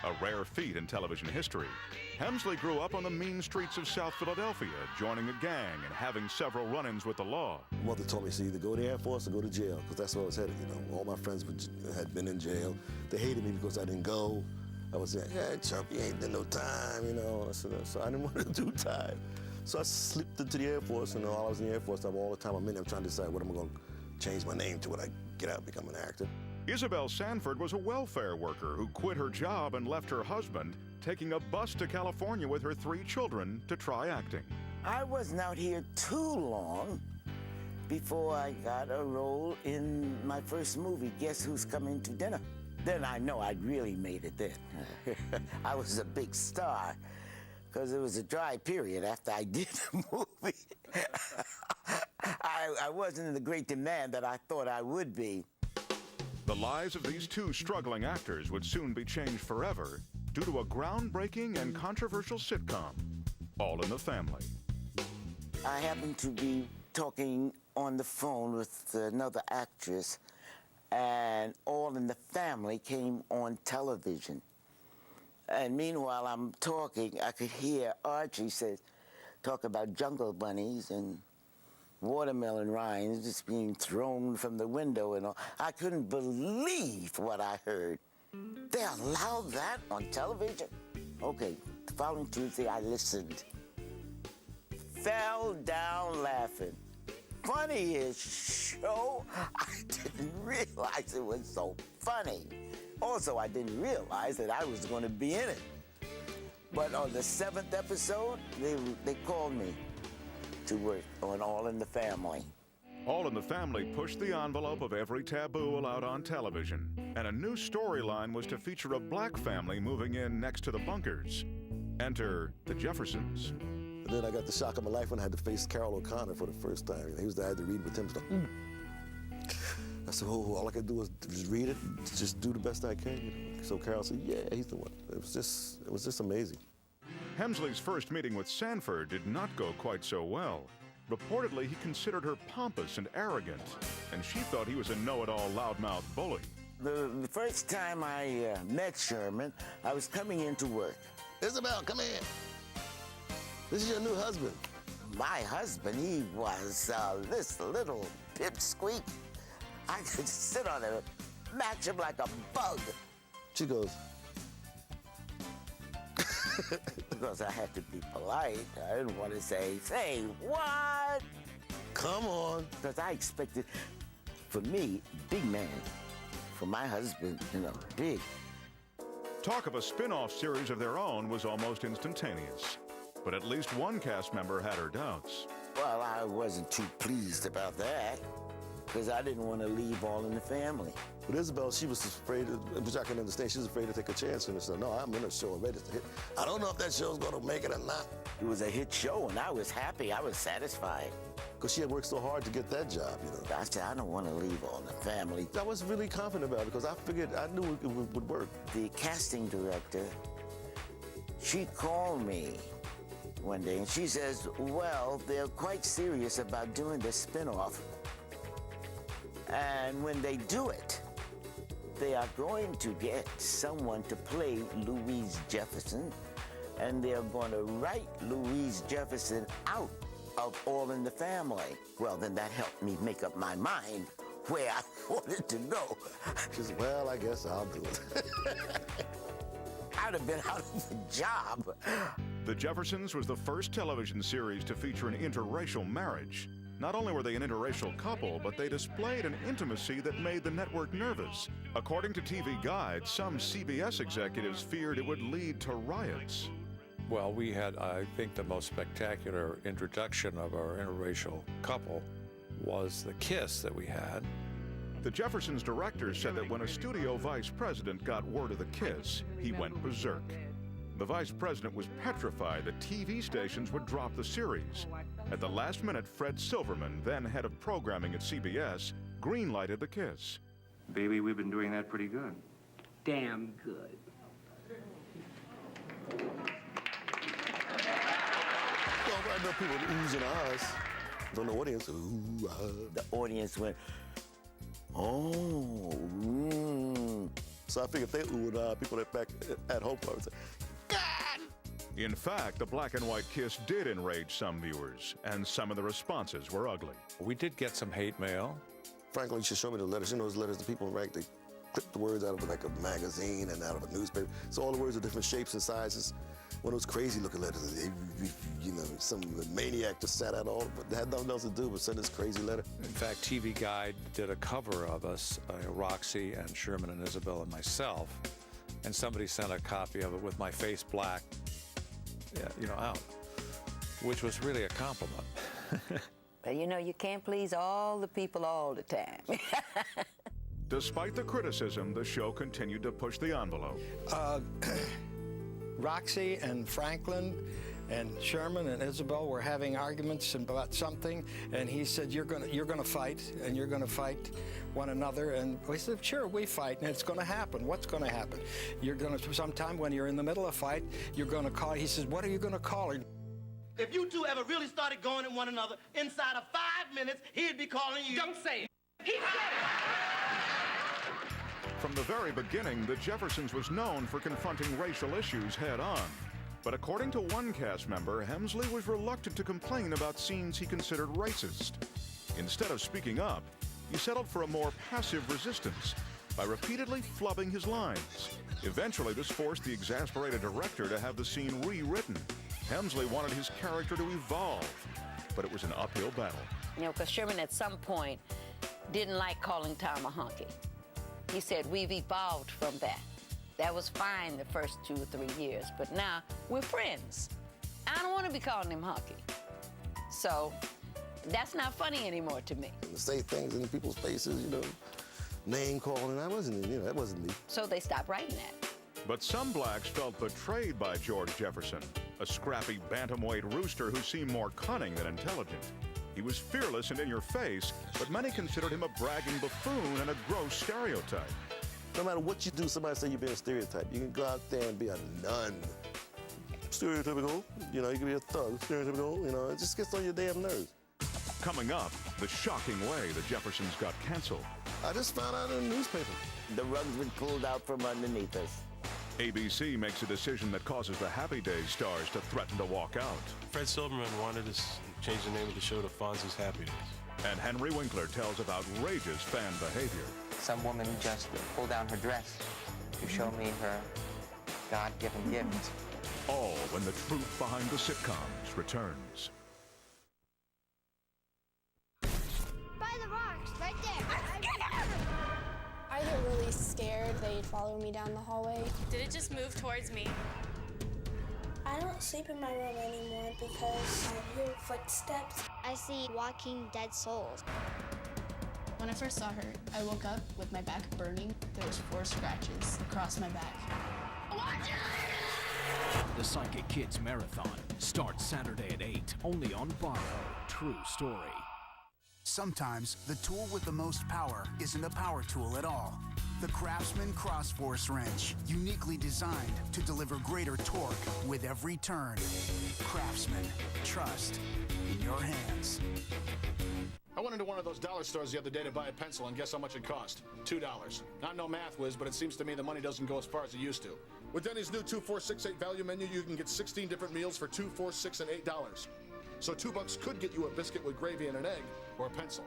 a rare feat in television history. Hemsley grew up on the mean streets of South Philadelphia, joining a gang and having several run-ins with the law. Mother told me, she either go to the Air Force or go to jail, because that's where I was headed. You know, all my friends had been in jail. They hated me because I didn't go. I was saying, yeah, chump, you ain't done no time, you know. So I didn't want to do time. So I slipped into the Air Force, and while I was in the Air Force, all the time I'm in there trying to decide what I'm going to change my name to when I get out and become an actor. Isabel Sanford was a welfare worker who quit her job and left her husband, taking a bus to California with her 3 children to try acting. I wasn't out here too long before I got a role in my first movie, Guess Who's Coming to Dinner? Then I know I'd really made it then. I was a big star, because it was a dry period after I did the movie. I wasn't in the great demand that I thought I would be. The lives of these 2 struggling actors would soon be changed forever due to a groundbreaking and controversial sitcom, All in the Family. I happened to be talking on the phone with another actress, and All in the Family came on television. And meanwhile, I'm talking, I could hear Archie talk about jungle bunnies and watermelon rinds just being thrown from the window and all. I couldn't believe what I heard. They allowed that on television? Okay, the following Tuesday I listened. Fell down laughing. Funniest show. I didn't realize it was so funny. Also, I didn't realize that I was going to be in it. But on the 7th episode, they called me to work on All in the Family. All in the Family pushed the envelope of every taboo allowed on television, and a new storyline was to feature a black family moving in next to the bunkers. Enter the Jeffersons. And then I got the shock of my life when I had to face Carol O'Connor for the first time. He was there, I had to read with him. So, I said, oh, all I could do was just read it, just do the best I can. You know? So Carol said, yeah, he's the one. It was just amazing. Hemsley's first meeting with Sanford did not go quite so well. Reportedly, he considered her pompous and arrogant, and she thought he was a know-it-all loudmouth bully. The first time I met Sherman, I was coming into work. Isabel, come in. This is your new husband. My husband, he was this little pipsqueak. I could sit on him, match him like a bug. She goes, because I had to be polite. I didn't want to say what? come on. Because I expected, for me, big man. For my husband, you know, big. Talk of a spin-off series of their own was almost instantaneous. But at least one cast member had her doubts. Well, I wasn't too pleased about that, because I didn't want to leave All in the Family. But Isabel, she was afraid, which I can understand, she was afraid to take a chance. And I said, no, I'm in a show already. I don't know if that show's going to make it or not. It was a hit show, and I was happy. I was satisfied. Because she had worked so hard to get that job, you know. I said, I don't want to leave All in the Family. I was really confident about it, because I figured, I knew it would work. The casting director, she called me one day, and she says, well, they're quite serious about doing the spinoff. And when they do it, they are going to get someone to play Louise Jefferson, and they're going to write Louise Jefferson out of All in the Family. Well, then that helped me make up my mind where I wanted to go. She said, well, I guess I'll do it. I'd have been out of the job. The Jeffersons was the first television series to feature an interracial marriage. Not only were they an interracial couple, but they displayed an intimacy that made the network nervous. According to TV Guide, some CBS executives feared it would lead to riots. Well, we had, I think, the most spectacular introduction of our interracial couple was the kiss that we had. The Jeffersons director said that when a studio vice president got word of the kiss, he went berserk. The vice president was petrified that TV stations would drop the series. At the last minute, Fred Silverman, then head of programming at CBS, green-lighted the kiss. Baby, we've been doing that pretty good. Damn good. Well, I know people oohs and ahs. From the audience, ooh, ah. The audience went, oh, So I figured if they oohed, people that back at home would say, God! In fact, the black and white kiss did enrage some viewers, and some of the responses were ugly. We did get some hate mail. Franklin used to show me the letters. You know those letters the people write, they clip the words out of like a magazine and out of a newspaper. So all the words are different shapes and sizes. One of those crazy looking letters, you know, some maniac just sat out all, but had nothing else to do but send this crazy letter. In fact, TV Guide did a cover of us, Roxy and Sherman and Isabel and myself, and somebody sent a copy of it with my face black, out, which was really a compliment. But you know, you can't please all the people all the time. Despite the criticism, the show continued to push the envelope. Roxy and Franklin and Sherman and Isabel were having arguments about something, and he said, you're gonna fight, and you're gonna fight one another. And we said, sure, we fight, and it's gonna happen. What's gonna happen? You're gonna, sometime when you're in the middle of a fight, you're gonna call, he says, what are you gonna call her? If you two ever really started going at one another, inside of 5 minutes, he'd be calling you. Don't say it. He said it. From the very beginning, the Jeffersons was known for confronting racial issues head-on. But according to one cast member, Hemsley was reluctant to complain about scenes he considered racist. Instead of speaking up, he settled for a more passive resistance by repeatedly flubbing his lines. Eventually, this forced the exasperated director to have the scene rewritten. Hemsley wanted his character to evolve, but it was an uphill battle. You know, because Sherman at some point didn't like calling Tom a hunky. He said, we've evolved from that. That was fine the first 2 or 3 years, but now we're friends. I don't want to be calling him hunky. So that's not funny anymore to me. Say things in people's faces, you know, name calling, that wasn't me. So they stopped writing that. But some blacks felt betrayed by George Jefferson, a scrappy bantamweight rooster who seemed more cunning than intelligent. He was fearless and in your face, but many considered him a bragging buffoon and a gross stereotype. No matter what you do, somebody say you're being a stereotype. You can go out there and be a nun. Stereotypical, you know, you can be a thug, stereotypical, you know, it just gets on your damn nerves. Coming up, the shocking way the Jeffersons got canceled. I just found out in the newspaper. The rug's been pulled out from underneath us. ABC makes a decision that causes the Happy Days stars to threaten to walk out. Fred Silverman wanted to change the name of the show to Fonzie's Happy Days. And Henry Winkler tells of outrageous fan behavior. Some woman just pulled down her dress to show me her God-given gift. All when the truth behind the sitcoms returns. By the rocks, right there. I get really scared they'd follow me down the hallway. Did it just move towards me? I don't sleep in my room anymore because I hear footsteps. I see walking dead souls. When I first saw her, I woke up with my back burning. There was 4 scratches across my back. Watch it! The Psychic Kids Marathon starts Saturday at 8, only on Barrow. True story. Sometimes the tool with the most power isn't a power tool at all. The Craftsman Cross-Force Wrench, uniquely designed to deliver greater torque with every turn. Craftsman, trust in your hands. I went into one of those dollar stores the other day to buy a pencil, and guess how much it cost? $2. I'm no math whiz, but it seems to me the money doesn't go as far as it used to. With Denny's new 2, 4, 6, 8 value menu, you can get 16 different meals for $2, 4, 6, and $8. So $2 could get you a biscuit with gravy and an egg, or a pencil.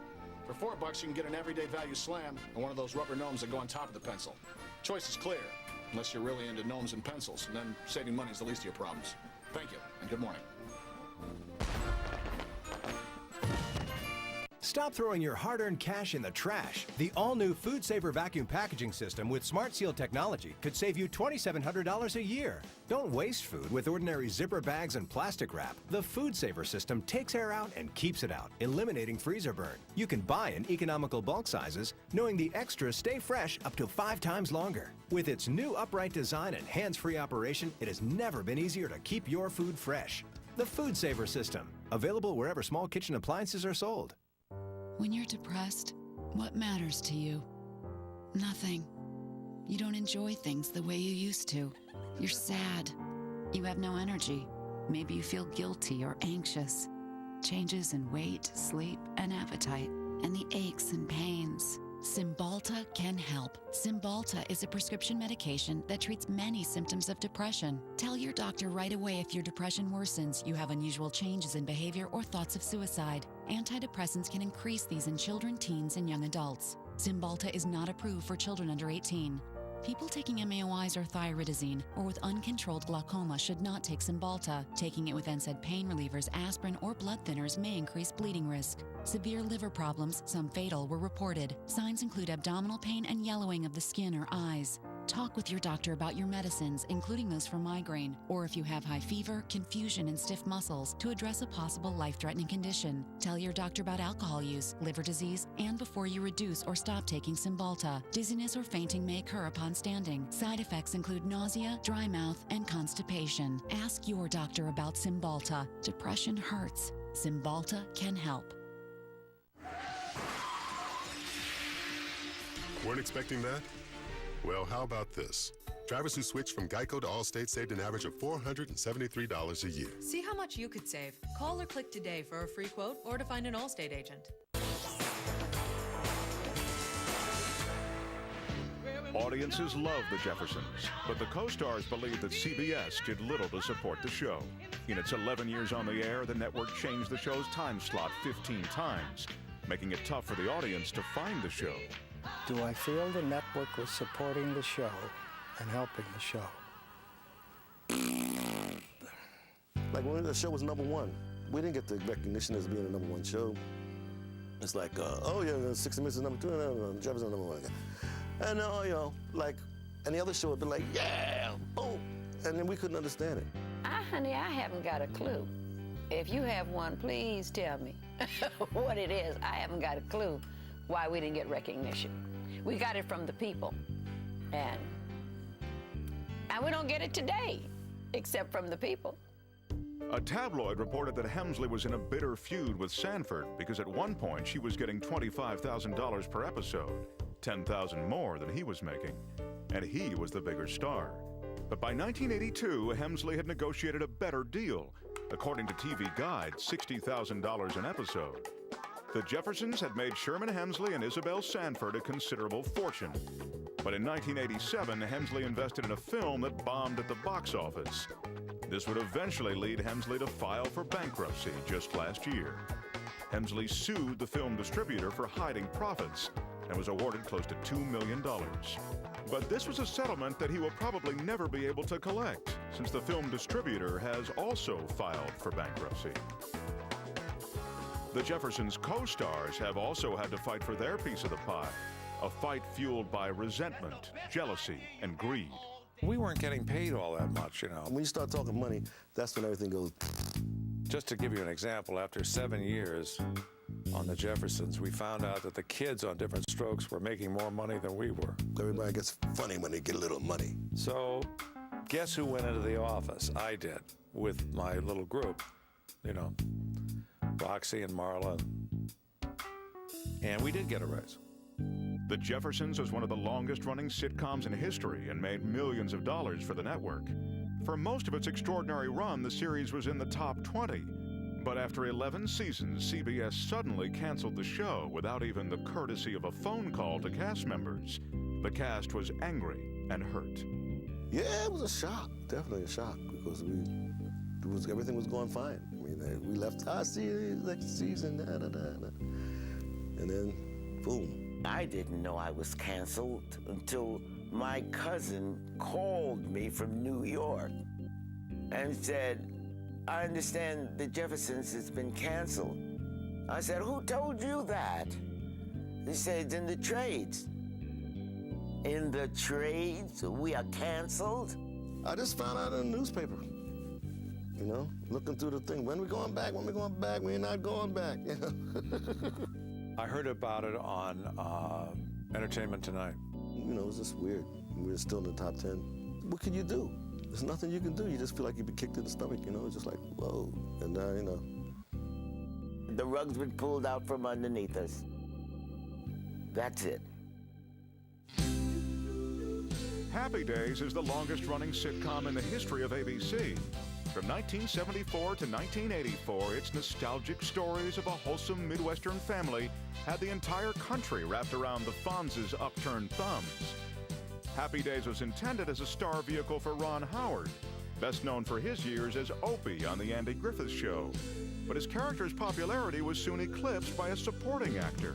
For $4, you can get an everyday value slam and one of those rubber gnomes that go on top of the pencil. Choice is clear, unless you're really into gnomes and pencils, and then saving money is the least of your problems. Thank you, and good morning. Stop throwing your hard-earned cash in the trash. The all-new Food Saver vacuum packaging system with Smart Seal technology could save you $2,700 a year. Don't waste food with ordinary zipper bags and plastic wrap. The Food Saver system takes air out and keeps it out, eliminating freezer burn. You can buy in economical bulk sizes, knowing the extras stay fresh up to 5 times longer. With its new upright design and hands-free operation, it has never been easier to keep your food fresh. The Food Saver system, available wherever small kitchen appliances are sold. When you're depressed, what matters to you? Nothing. You don't enjoy things the way you used to. You're sad. You have no energy. Maybe you feel guilty or anxious. Changes in weight, sleep, and appetite, and the aches and pains. Cymbalta can help. Cymbalta is a prescription medication that treats many symptoms of depression. Tell your doctor right away if your depression worsens, you have unusual changes in behavior, or thoughts of suicide. Antidepressants can increase these in children, teens, and young adults. Cymbalta is not approved for children under 18. People taking MAOIs or thyroidazine or with uncontrolled glaucoma should not take Cymbalta. Taking it with NSAID pain relievers, aspirin, or blood thinners may increase bleeding risk. Severe liver problems, some fatal, were reported. Signs include abdominal pain and yellowing of the skin or eyes. Talk with your doctor about your medicines, including those for migraine, or if you have high fever, confusion, and stiff muscles, to address a possible life-threatening condition. Tell your doctor about alcohol use, liver disease, and before you reduce or stop taking Cymbalta. Dizziness or fainting may occur upon standing. Side effects include nausea, dry mouth, and constipation. Ask your doctor about Cymbalta. Depression hurts. Cymbalta can help. Weren't expecting that? Well, how about this? Drivers who switched from Geico to Allstate saved an average of $473 a year. See how much you could save. Call or click today for a free quote or to find an Allstate agent. Audiences love the Jeffersons, but the co-stars believe that CBS did little to support the show. In its 11 years on the air, the network changed the show's time slot 15 times, making it tough for the audience to find the show. Do I feel the network was supporting the show and helping the show? Like when the show was #1, we didn't get the recognition as being a #1 show. It's like, oh yeah, 60 Minutes is #2, no, Jeffersons #1. And you know, like any other show would be like, yeah, boom, and then we couldn't understand it. Honey, I haven't got a clue. If you have one, please tell me what it is. I haven't got a clue why we didn't get recognition. We got it from the people, and we don't get it today, except from the people. A tabloid reported that Hemsley was in a bitter feud with Sanford because at one point she was getting $25,000 per episode, $10,000 more than he was making, and he was the bigger star. But by 1982, Hemsley had negotiated a better deal. According to TV Guide, $60,000 an episode. The Jeffersons had made Sherman Hemsley and Isabel Sanford a considerable fortune. But in 1987, Hemsley invested in a film that bombed at the box office. This would eventually lead Hemsley to file for bankruptcy just last year. Hemsley sued the film distributor for hiding profits and was awarded close to $2 million. But this was a settlement that he will probably never be able to collect, since the film distributor has also filed for bankruptcy. The Jeffersons' co-stars have also had to fight for their piece of the pie, a fight fueled by resentment, jealousy, and greed. We weren't getting paid all that much, you know. When you start talking money, that's when everything goes. Just to give you an example, after 7 years on the Jeffersons, we found out that the kids on Different Strokes were making more money than we were. Everybody gets funny when they get a little money. So guess who went into the office? I did, with my little group, you know, Roxy and Marla. And we did get a raise. The Jeffersons was one of the longest-running sitcoms in history and made millions of dollars for the network. For most of its extraordinary run, the series was in the top 20. But after 11 seasons, CBS suddenly canceled the show without even the courtesy of a phone call to cast members. The cast was angry and hurt. Yeah, it was a shock, definitely a shock, because everything was going fine. I mean, we left, see you next season, and then, boom. I didn't know I was canceled until my cousin called me from New York and said, I understand the Jeffersons has been canceled. I said, who told you that? He said, it's in the trades. In the trades, we are canceled? I just found out in the newspaper. You know, looking through the thing. When we going back? When we going back? We're not going back. You know? I heard about it on Entertainment Tonight. You know, it was just weird. We were still in the top 10. What can you do? There's nothing you can do. You just feel like you'd be kicked in the stomach, you know? It's just like, whoa. And you know. The rug's been pulled out from underneath us. That's it. Happy Days is the longest-running sitcom in the history of ABC. From 1974 to 1984, its nostalgic stories of a wholesome Midwestern family had the entire country wrapped around the Fonz's upturned thumbs. Happy Days was intended as a star vehicle for Ron Howard, best known for his years as Opie on The Andy Griffith Show. But his character's popularity was soon eclipsed by a supporting actor.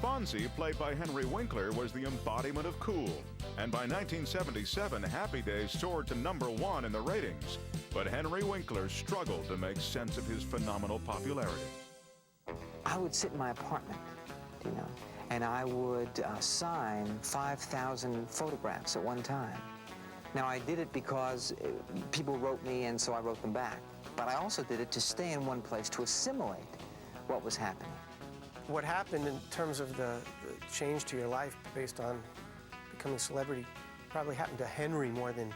Fonzie, played by Henry Winkler, was the embodiment of cool, and by 1977, Happy Days soared to #1 in the ratings. But Henry Winkler struggled to make sense of his phenomenal popularity. I would sit in my apartment, and I would sign 5,000 photographs at one time. Now, I did it because people wrote me, and so I wrote them back. But I also did it to stay in one place, to assimilate what was happening. What happened in terms of the change to your life based on becoming a celebrity probably happened to Henry more than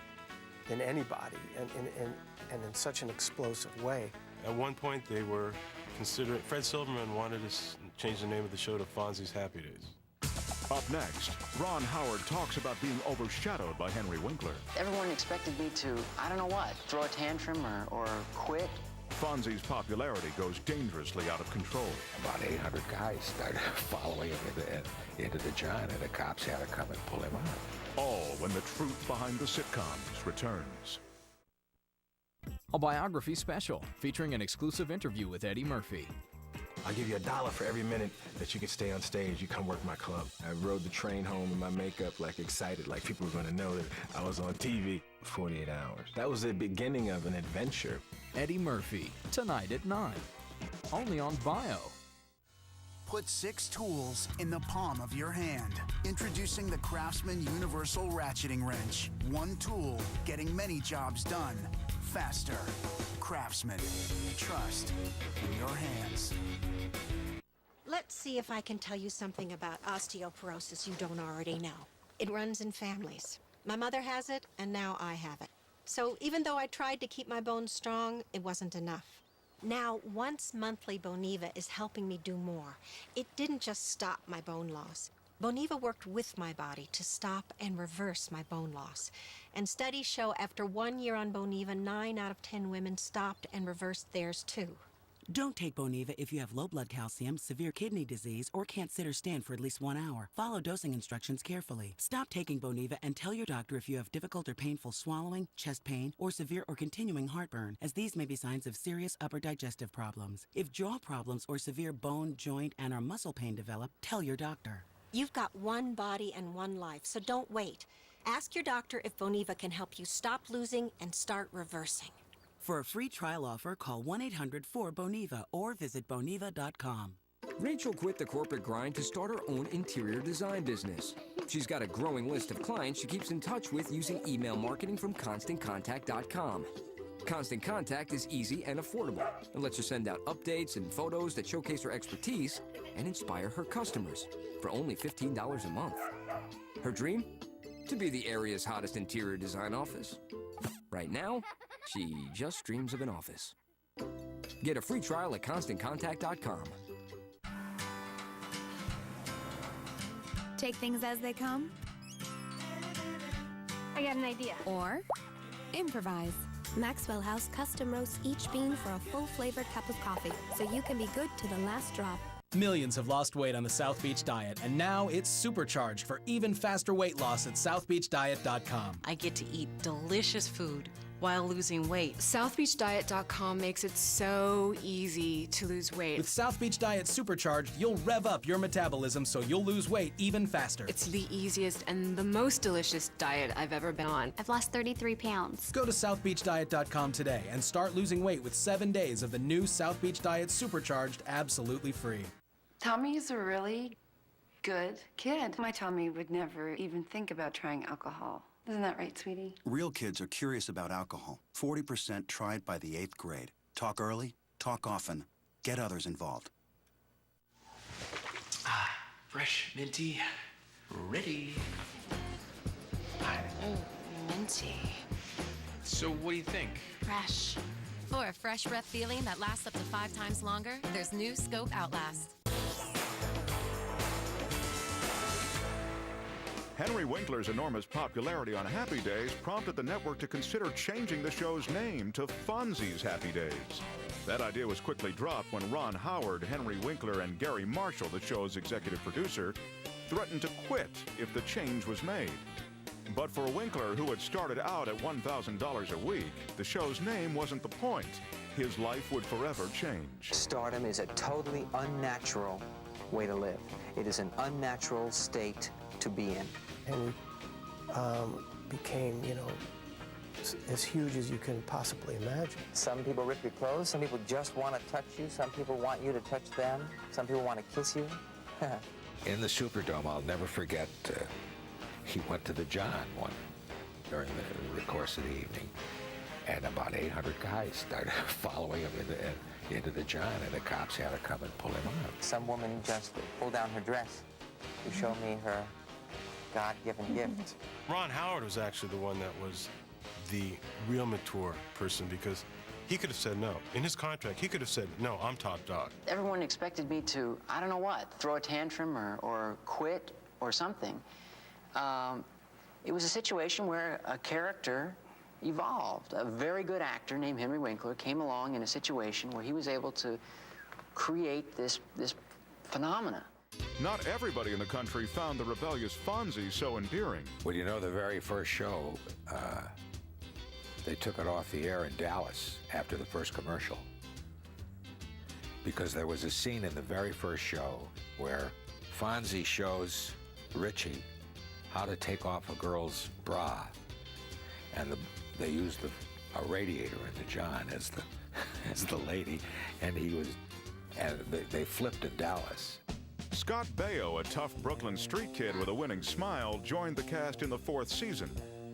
anybody, and in such an explosive way. At one point, they were considering, Fred Silverman wanted to change the name of the show to Fonzie's Happy Days. Up next, Ron Howard talks about being overshadowed by Henry Winkler. Everyone expected me to, I don't know what, throw a tantrum or quit. Fonzie's popularity goes dangerously out of control. About 800 guys started following him into the giant, and the cops had to come and pull him out. All when the truth behind the sitcoms returns. A biography special featuring an exclusive interview with Eddie Murphy. I'll give you $1 for every minute that you can stay on stage. You come work my club. I rode the train home in my makeup, like excited, like people were going to know that I was on TV. 48 hours. That was the beginning of an adventure. Eddie Murphy, tonight at 9. Only on Bio. Put 6 tools in the palm of your hand. Introducing the Craftsman Universal Ratcheting Wrench. One tool, getting many jobs done. Faster. Craftsman. Trust in your hands. Let's see if I can tell you something about osteoporosis you don't already know. It runs in families. My mother has it, and now I have it. So even though I tried to keep my bones strong, it wasn't enough. Now, once monthly Boniva is helping me do more. It didn't just stop my bone loss. Boniva worked with my body to stop and reverse my bone loss. And studies show after 1 year on Boniva, 9 out of 10 women stopped and reversed theirs too. Don't take Boniva if you have low blood calcium, severe kidney disease, or can't sit or stand for at least 1 hour. Follow dosing instructions carefully. Stop taking Boniva and tell your doctor if you have difficult or painful swallowing, chest pain, or severe or continuing heartburn, as these may be signs of serious upper digestive problems. If jaw problems or severe bone, joint, and or muscle pain develop, tell your doctor. You've got one body and one life, so don't wait. Ask your doctor if Boniva can help you stop losing and start reversing. For a free trial offer, call 1-800-4BONIVA or visit Boniva.com. Rachel quit the corporate grind to start her own interior design business. She's got a growing list of clients she keeps in touch with using email marketing from ConstantContact.com. Constant Contact is easy and affordable. It lets her send out updates and photos that showcase her expertise and inspire her customers for only $15 a month. Her dream? To be the area's hottest interior design office. Right now, she just dreams of an office. Get a free trial at ConstantContact.com. Take things as they come. I got an idea. Or improvise. Maxwell House custom roasts each bean for a full-flavored cup of coffee, so you can be good to the last drop. Millions have lost weight on the South Beach Diet, and now it's supercharged for even faster weight loss at southbeachdiet.com. I get to eat delicious food while losing weight. SouthBeachDiet.com makes it so easy to lose weight. With South Beach Diet Supercharged, you'll rev up your metabolism so you'll lose weight even faster. It's the easiest and the most delicious diet I've ever been on. I've lost 33 pounds. Go to southbeachdiet.com today and start losing weight with 7 days of the new South Beach Diet Supercharged absolutely free. Tommy's a really good kid. My Tommy would never even think about trying alcohol. Isn't that right, sweetie? Real kids are curious about alcohol. 40% tried by the 8th grade. Talk early, talk often, get others involved. Fresh, minty, ready. Oh, minty. So what do you think? Fresh. For a fresh breath feeling that lasts up to 5 times longer, there's new Scope Outlast. Henry Winkler's enormous popularity on Happy Days prompted the network to consider changing the show's name to Fonzie's Happy Days. That idea was quickly dropped when Ron Howard, Henry Winkler, and Gary Marshall, the show's executive producer, threatened to quit if the change was made. But for Winkler, who had started out at $1,000 a week, the show's name wasn't the point. His life would forever change. Stardom is a totally unnatural way to live. It is an unnatural state to be in. Henry became, as huge as you can possibly imagine. Some people rip your clothes, some people just want to touch you, some people want you to touch them, some people want to kiss you. In the Superdome, I'll never forget, he went to the John during the course of the evening, and about 800 guys started following him into the John, and the cops had to come and pull him out. Some woman just pulled down her dress to show me her God-given gift. Ron Howard was actually the one that was the real mature person, because he could have said no. In his contract, he could have said, no, I'm top dog. Everyone expected me to, I don't know what, throw a tantrum or quit or something. It was a situation where a character evolved. A very good actor named Henry Winkler came along in a situation where he was able to create this phenomena. Not everybody in the country found the rebellious Fonzie so endearing. Well, the very first show, they took it off the air in Dallas after the first commercial, because there was a scene in the very first show where Fonzie shows Richie how to take off a girl's bra, and they used a radiator in the John as the lady, and they flipped in Dallas. Scott Baio, a tough Brooklyn street kid with a winning smile, joined the cast in the 4th season.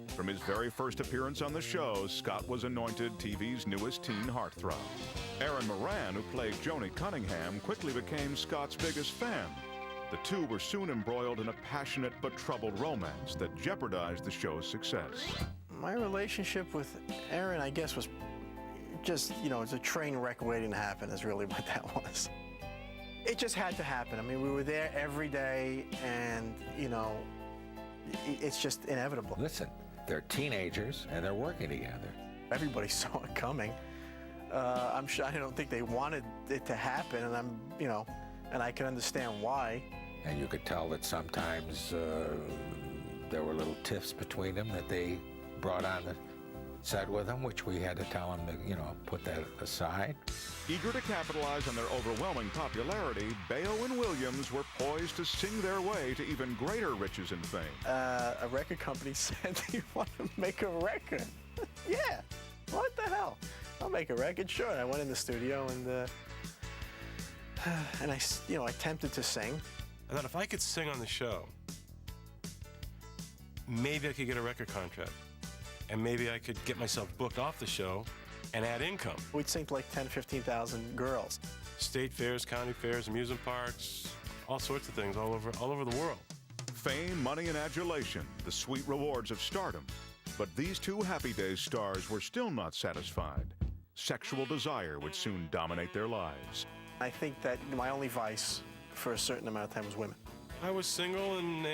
From his very first appearance on the show, Scott was anointed TV's newest teen heartthrob. Aaron Moran, who played Joni Cunningham, quickly became Scott's biggest fan. The two were soon embroiled in a passionate but troubled romance that jeopardized the show's success. My relationship with Aaron, I guess, was just, it's a train wreck waiting to happen is really what that was. It just had to happen. I mean, we were there every day, and, it's just inevitable. Listen, they're teenagers, and they're working together. Everybody saw it coming. I'm sure, I don't think they wanted it to happen, and and I can understand why. And you could tell that sometimes there were little tiffs between them that they brought on the set with them, which we had to tell them to, put that aside. Eager to capitalize on their overwhelming popularity, Baio and Williams were poised to sing their way to even greater riches and fame. A record company said, "Do you want to make a record?" Yeah, what the hell? I'll make a record, sure. And I went in the studio and I attempted to sing. I thought if I could sing on the show, maybe I could get a record contract. And maybe I could get myself booked off the show and add income. We'd sing to like 10,000, 15,000 girls. State fairs, county fairs, amusement parks, all sorts of things all over the world. Fame, money, and adulation, the sweet rewards of stardom. But these two Happy Days stars were still not satisfied. Sexual desire would soon dominate their lives. I think that my only vice for a certain amount of time was women. I was single and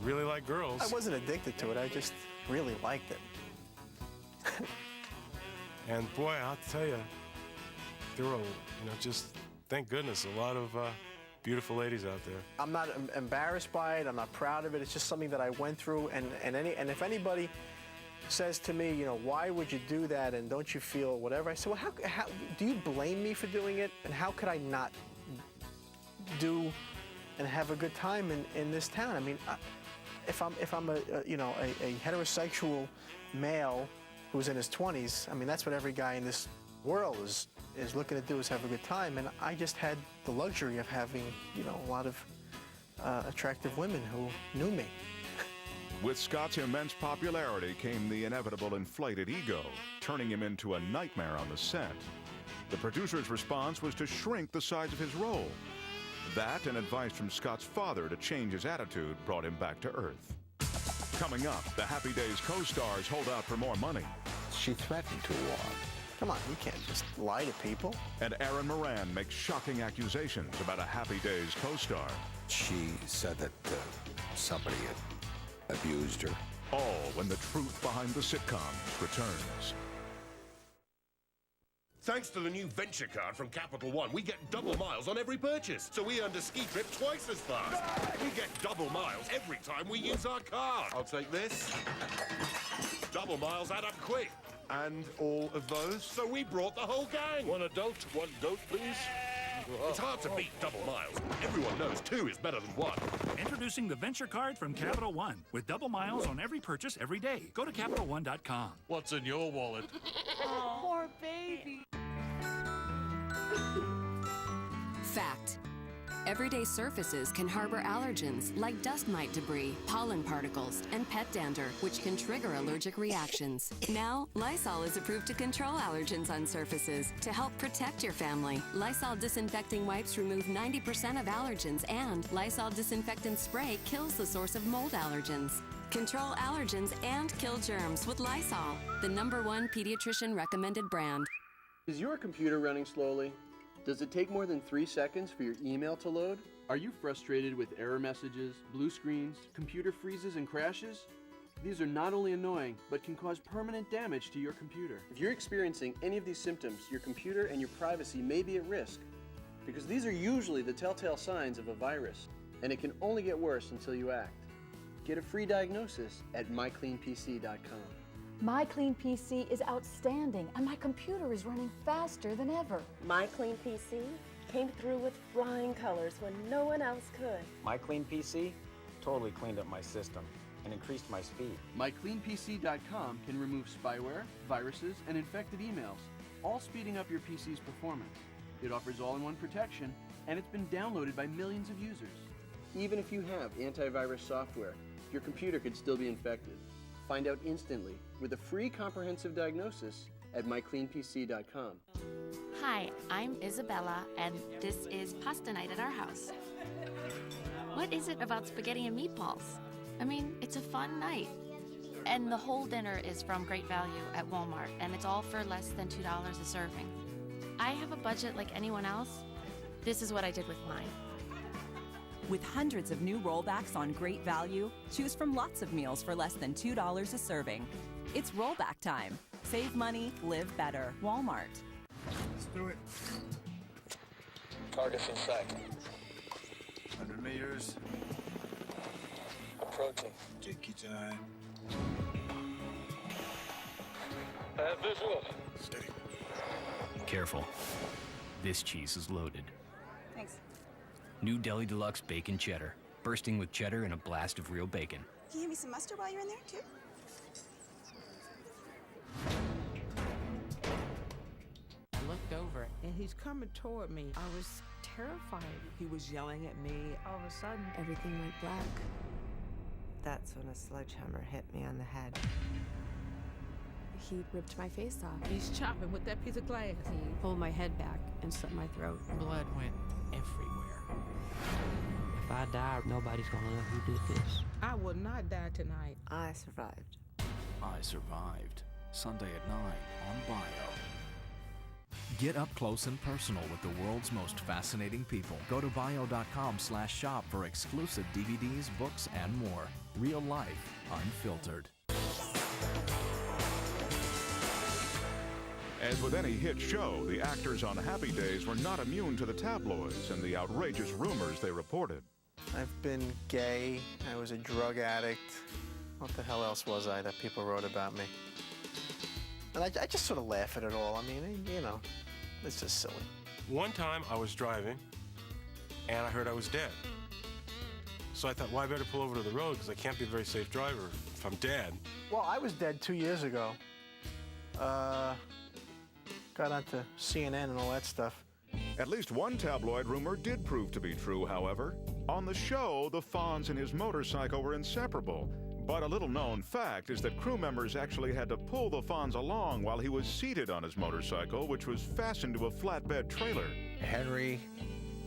really liked girls. I wasn't addicted to it. I just really liked it. And boy, I'll tell you, there were, just thank goodness, a lot of beautiful ladies out there. I'm not embarrassed by it. I'm not proud of it. It's just something that I went through. And if anybody says to me, why would you do that? And don't you feel whatever? I said, well, how do you blame me for doing it? And how could I not do and have a good time in this town? I mean, if I'm a heterosexual male who's in his 20s, I mean, that's what every guy in this world is looking to do, is have a good time. And I just had the luxury of having, a lot of attractive women who knew me. With Scott's immense popularity came the inevitable inflated ego, turning him into a nightmare on the set. The producer's response was to shrink the size of his role. That and advice from Scott's father to change his attitude brought him back to earth. Coming up, the Happy Days co-stars hold out for more money. She threatened to walk. Come on, you can't just lie to people. And Erin Moran makes shocking accusations about a Happy Days co-star. She said that somebody had abused her. All when the truth behind the sitcom returns. Thanks to the new Venture card from Capital One, we get double miles on every purchase. So we earned a ski trip twice as fast. We get double miles every time we use our card. I'll take this. Double miles add up quick. And all of those? So we brought the whole gang. One adult, one goat, please. It's hard to beat double miles. Everyone knows 2 is better than 1. Introducing the Venture Card from Capital One with double miles on every purchase every day. Go to CapitalOne.com. What's in your wallet? Oh, poor baby. Fact. Everyday surfaces can harbor allergens like dust mite debris, pollen particles, and pet dander, which can trigger allergic reactions. Now, Lysol is approved to control allergens on surfaces to help protect your family. Lysol disinfecting wipes remove 90% of allergens, and Lysol disinfectant spray kills the source of mold allergens. Control allergens and kill germs with Lysol, the #1 pediatrician recommended brand. Is your computer running slowly? Does it take more than 3 seconds for your email to load? Are you frustrated with error messages, blue screens, computer freezes, and crashes? These are not only annoying, but can cause permanent damage to your computer. If you're experiencing any of these symptoms, your computer and your privacy may be at risk, because these are usually the telltale signs of a virus, and it can only get worse until you act. Get a free diagnosis at mycleanpc.com. My Clean PC is outstanding, and my computer is running faster than ever. My Clean PC came through with flying colors when no one else could. My Clean PC totally cleaned up my system and increased my speed. MyCleanPC.com can remove spyware, viruses, and infected emails, all speeding up your PC's performance. It offers all-in-one protection, and it's been downloaded by millions of users. Even if you have antivirus software, your computer could still be infected. Find out instantly with a free comprehensive diagnosis at mycleanpc.com. Hi, I'm Isabella, and this is pasta night at our house. What is it about spaghetti and meatballs? I mean, it's a fun night. And the whole dinner is from Great Value at Walmart, and it's all for less than $2 a serving. I have a budget like anyone else. This is what I did with mine. With hundreds of new rollbacks on Great Value, choose from lots of meals for less than $2 a serving. It's rollback time. Save money, live better. Walmart. Let's do it. Target's in sight. 100 meters. Approaching. Take your time. Visual. Steady. Careful. This cheese is loaded. Thanks. New Deli Deluxe Bacon Cheddar. Bursting with cheddar and a blast of real bacon. Can you give me some mustard while you're in there, too? I looked over, and he's coming toward me. I was terrified. He was yelling at me. All of a sudden, everything went black. That's when a sledgehammer hit me on the head. He ripped my face off. He's chopping with that piece of glass. He pulled my head back and slit my throat. Blood went everywhere. If I die, nobody's gonna know who did this. I will not die tonight. I survived. I Survived. Sunday at 9 on Bio. Get up close and personal with the world's most fascinating people. Go to bio.com/shop for exclusive DVDs, books, and more. Real life, unfiltered. As with any hit show, the actors on Happy Days were not immune to the tabloids and the outrageous rumors they reported. I've been gay. I was a drug addict. What the hell else was I that people wrote about me? And I just sort of laugh at it all. I mean, you know, it's just silly. One time I was driving, and I heard I was dead. So I thought, well, I better pull over to the road because I can't be a very safe driver if I'm dead. Well, I was dead 2 years ago. Got onto CNN and all that stuff. At least one tabloid rumor did prove to be true, however. On the show, the Fonz and his motorcycle were inseparable. But a little-known fact is that crew members actually had to pull the Fonz along while he was seated on his motorcycle, which was fastened to a flatbed trailer. Henry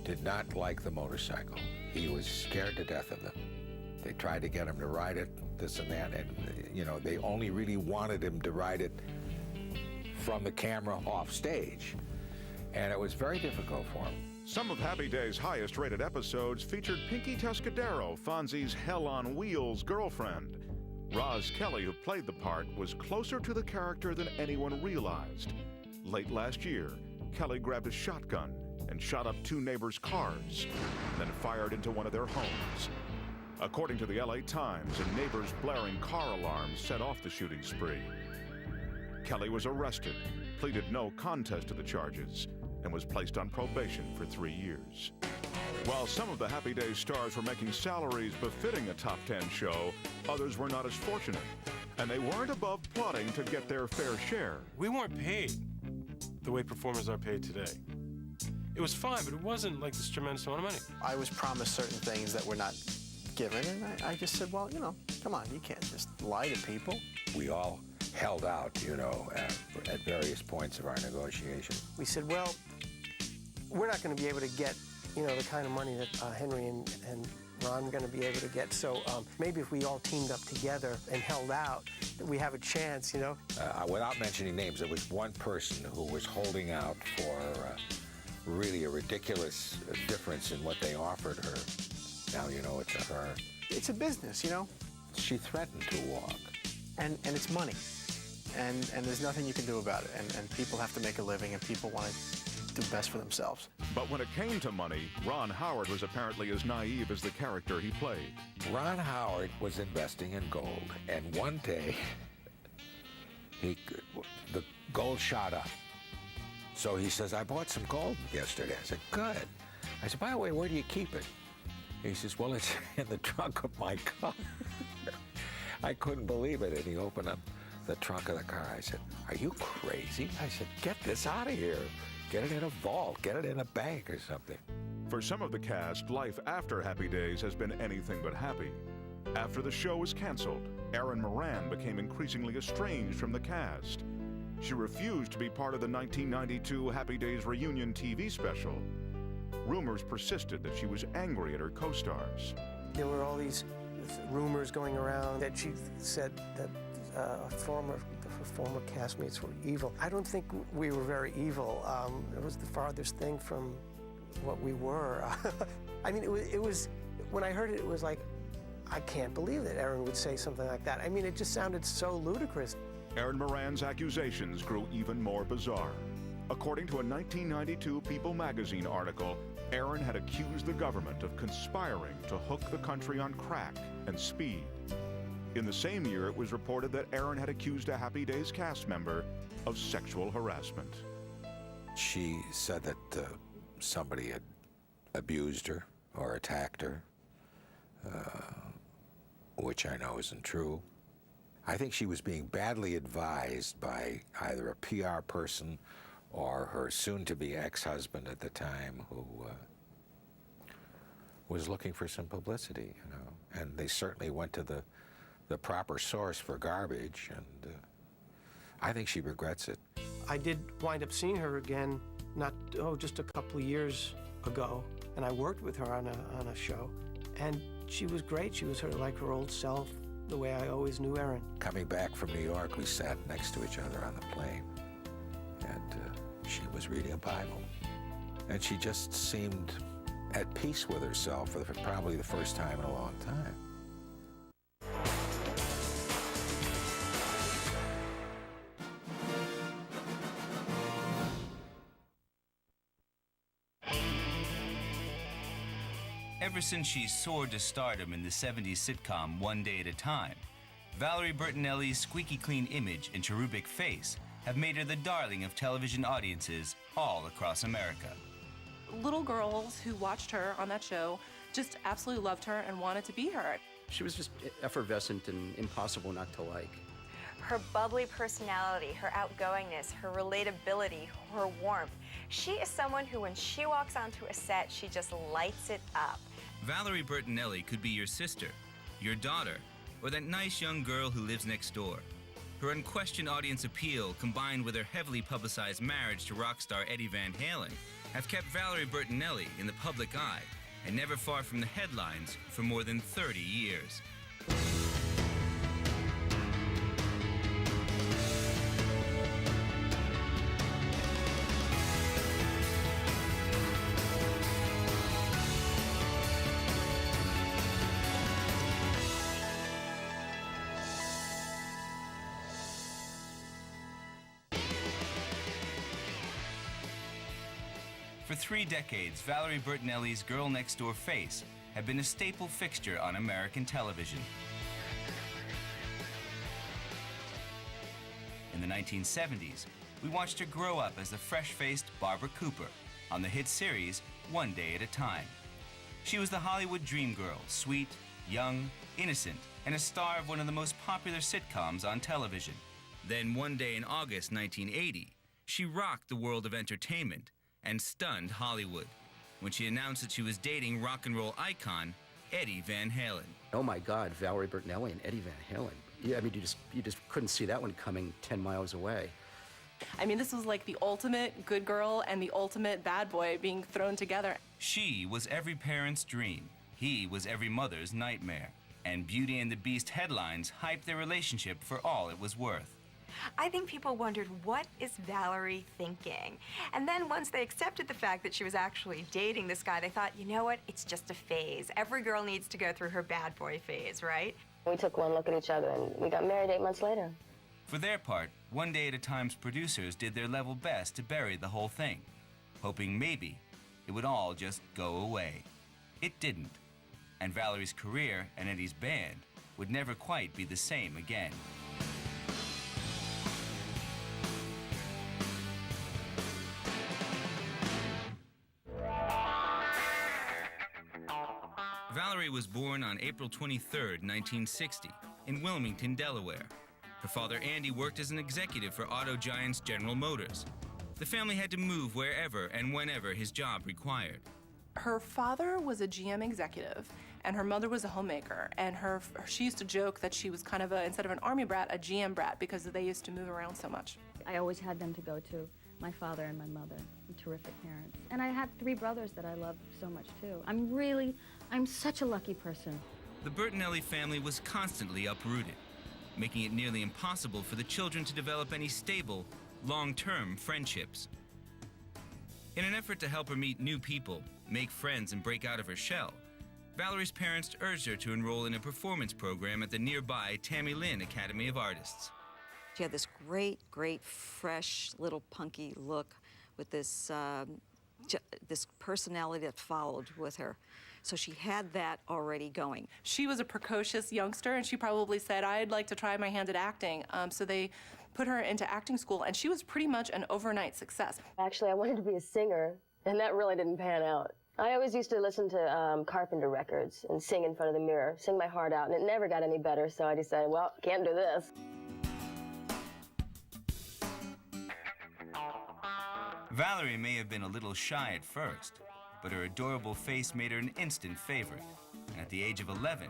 did not like the motorcycle. He was scared to death of them. They tried to get him to ride it, this and that, and, you know, they only really wanted him to ride it from the camera off stage. And it was very difficult for him. Some of Happy Days' highest-rated episodes featured Pinky Tuscadero, Fonzie's hell-on-wheels girlfriend. Roz Kelly, who played the part, was closer to the character than anyone realized. Late last year, Kelly grabbed a shotgun and shot up 2 neighbors' cars, then fired into one of their homes. According to the LA Times, a neighbor's blaring car alarms set off the shooting spree. Kelly was arrested, pleaded no contest to the charges, and was placed on probation for 3 years. While some of the Happy Days stars were making salaries befitting a top 10 show, others were not as fortunate, and they weren't above plotting to get their fair share. We weren't paid the way performers are paid today. It was fine, but it wasn't like this tremendous amount of money. I was promised certain things that were not given, and I just said, well, you know, come on, you can't just lie to people. We all held out, you know, at various points of our negotiation. We said, well, we're not going to be able to get, you know, the kind of money that Henry and Ron are going to be able to get. So maybe if we all teamed up together and held out, we have a chance, you know. Without mentioning names, there was one person who was holding out for really a ridiculous difference in what they offered her. Now you know it's her. It's a business, you know. She threatened to walk. And it's money. And there's nothing you can do about it. And people have to make a living, and people want to do best for themselves. But when it came to money, Ron Howard was apparently as naive as the character he played. Ron Howard was investing in gold, and one day, the gold shot up. So he says, I bought some gold yesterday. I said, good. I said, by the way, where do you keep it? He says, well, it's in the trunk of my car. I couldn't believe it, and he opened up the trunk of the car. I said, are you crazy? I said, get this out of here. Get it in a vault, get it in a bank or something. For some of the cast, life after Happy Days has been anything but happy. After the show was canceled, Erin Moran became increasingly estranged from the cast. She refused to be part of the 1992 Happy Days reunion TV special. Rumors persisted that she was angry at her co-stars. There were all these rumors going around that she said that her former castmates were evil. I don't think we were very evil. It was the farthest thing from what we were. I mean, it was, when I heard it, it was like, I can't believe that Erin would say something like that. I mean, it just sounded so ludicrous. Erin Moran's accusations grew even more bizarre. According to a 1992 People magazine article, Erin had accused the government of conspiring to hook the country on crack and speed. In the same year, it was reported that Erin had accused a Happy Days cast member of sexual harassment. She said that somebody had abused her or attacked her, which I know isn't true. I think she was being badly advised by either a PR person or her soon-to-be ex-husband at the time, who was looking for some publicity, you know. And they certainly went to the proper source for garbage, and I think she regrets it. I did wind up seeing her again, just a couple of years ago, and I worked with her on a show, and she was great. She was like her old self, the way I always knew Erin. Coming back from New York, we sat next to each other on the plane, and she was reading a Bible, and she just seemed at peace with herself for probably the first time in a long time. Ever since she soared to stardom in the 70s sitcom One Day at a Time, Valerie Bertinelli's squeaky clean image and cherubic face have made her the darling of television audiences all across America. Little girls who watched her on that show just absolutely loved her and wanted to be her. She was just effervescent and impossible not to like. Her bubbly personality, her outgoingness, her relatability, her warmth. She is someone who, when she walks onto a set, she just lights it up. Valerie Bertinelli could be your sister, your daughter, or that nice young girl who lives next door. Her unquestioned audience appeal, combined with her heavily publicized marriage to rock star Eddie Van Halen, have kept Valerie Bertinelli in the public eye and never far from the headlines for more than 30 years. For 3 decades, Valerie Bertinelli's girl next door face had been a staple fixture on American television. In the 1970s, we watched her grow up as the fresh-faced Barbara Cooper on the hit series One Day at a Time. She was the Hollywood dream girl, sweet, young, innocent, and a star of one of the most popular sitcoms on television. Then one day in August 1980, she rocked the world of entertainment and stunned Hollywood when she announced that she was dating rock and roll icon Eddie Van Halen. Oh my God, Valerie Bertinelli and Eddie Van Halen. Yeah, I mean, you just couldn't see that one coming 10 miles away. I mean, this was like the ultimate good girl and the ultimate bad boy being thrown together. She was every parent's dream. He was every mother's nightmare. And Beauty and the Beast headlines hyped their relationship for all it was worth. I think people wondered, what is Valerie thinking? And then once they accepted the fact that she was actually dating this guy, they thought, you know what, it's just a phase. Every girl needs to go through her bad boy phase, right? We took one look at each other and we got married 8 months later. For their part, One Day at a Time's producers did their level best to bury the whole thing, hoping maybe it would all just go away. It didn't, and Valerie's career and Eddie's band would never quite be the same again. Valerie was born on April 23, 1960, in Wilmington, Delaware. Her father, Andy, worked as an executive for auto giants General Motors. The family had to move wherever and whenever his job required. Her father was a GM executive, and her mother was a homemaker. And she used to joke that she was kind of instead of an Army brat, a GM brat, because they used to move around so much. I always had them to go to, my father and my mother, terrific parents. And I had 3 brothers that I loved so much too. I'm such a lucky person. The Bertinelli family was constantly uprooted, making it nearly impossible for the children to develop any stable, long-term friendships. In an effort to help her meet new people, make friends, and break out of her shell, Valerie's parents urged her to enroll in a performance program at the nearby Tammy Lynn Academy of Artists. She had this great, fresh, little punky look with this personality that followed with her. So she had that already going. She was a precocious youngster, and she probably said, I'd like to try my hand at acting. So they put her into acting school, and she was pretty much an overnight success. Actually, I wanted to be a singer, and that really didn't pan out. I always used to listen to Carpenter records and sing in front of the mirror, sing my heart out, and it never got any better, so I decided, well, can't do this. Valerie may have been a little shy at first, but her adorable face made her an instant favorite. And at the age of 11,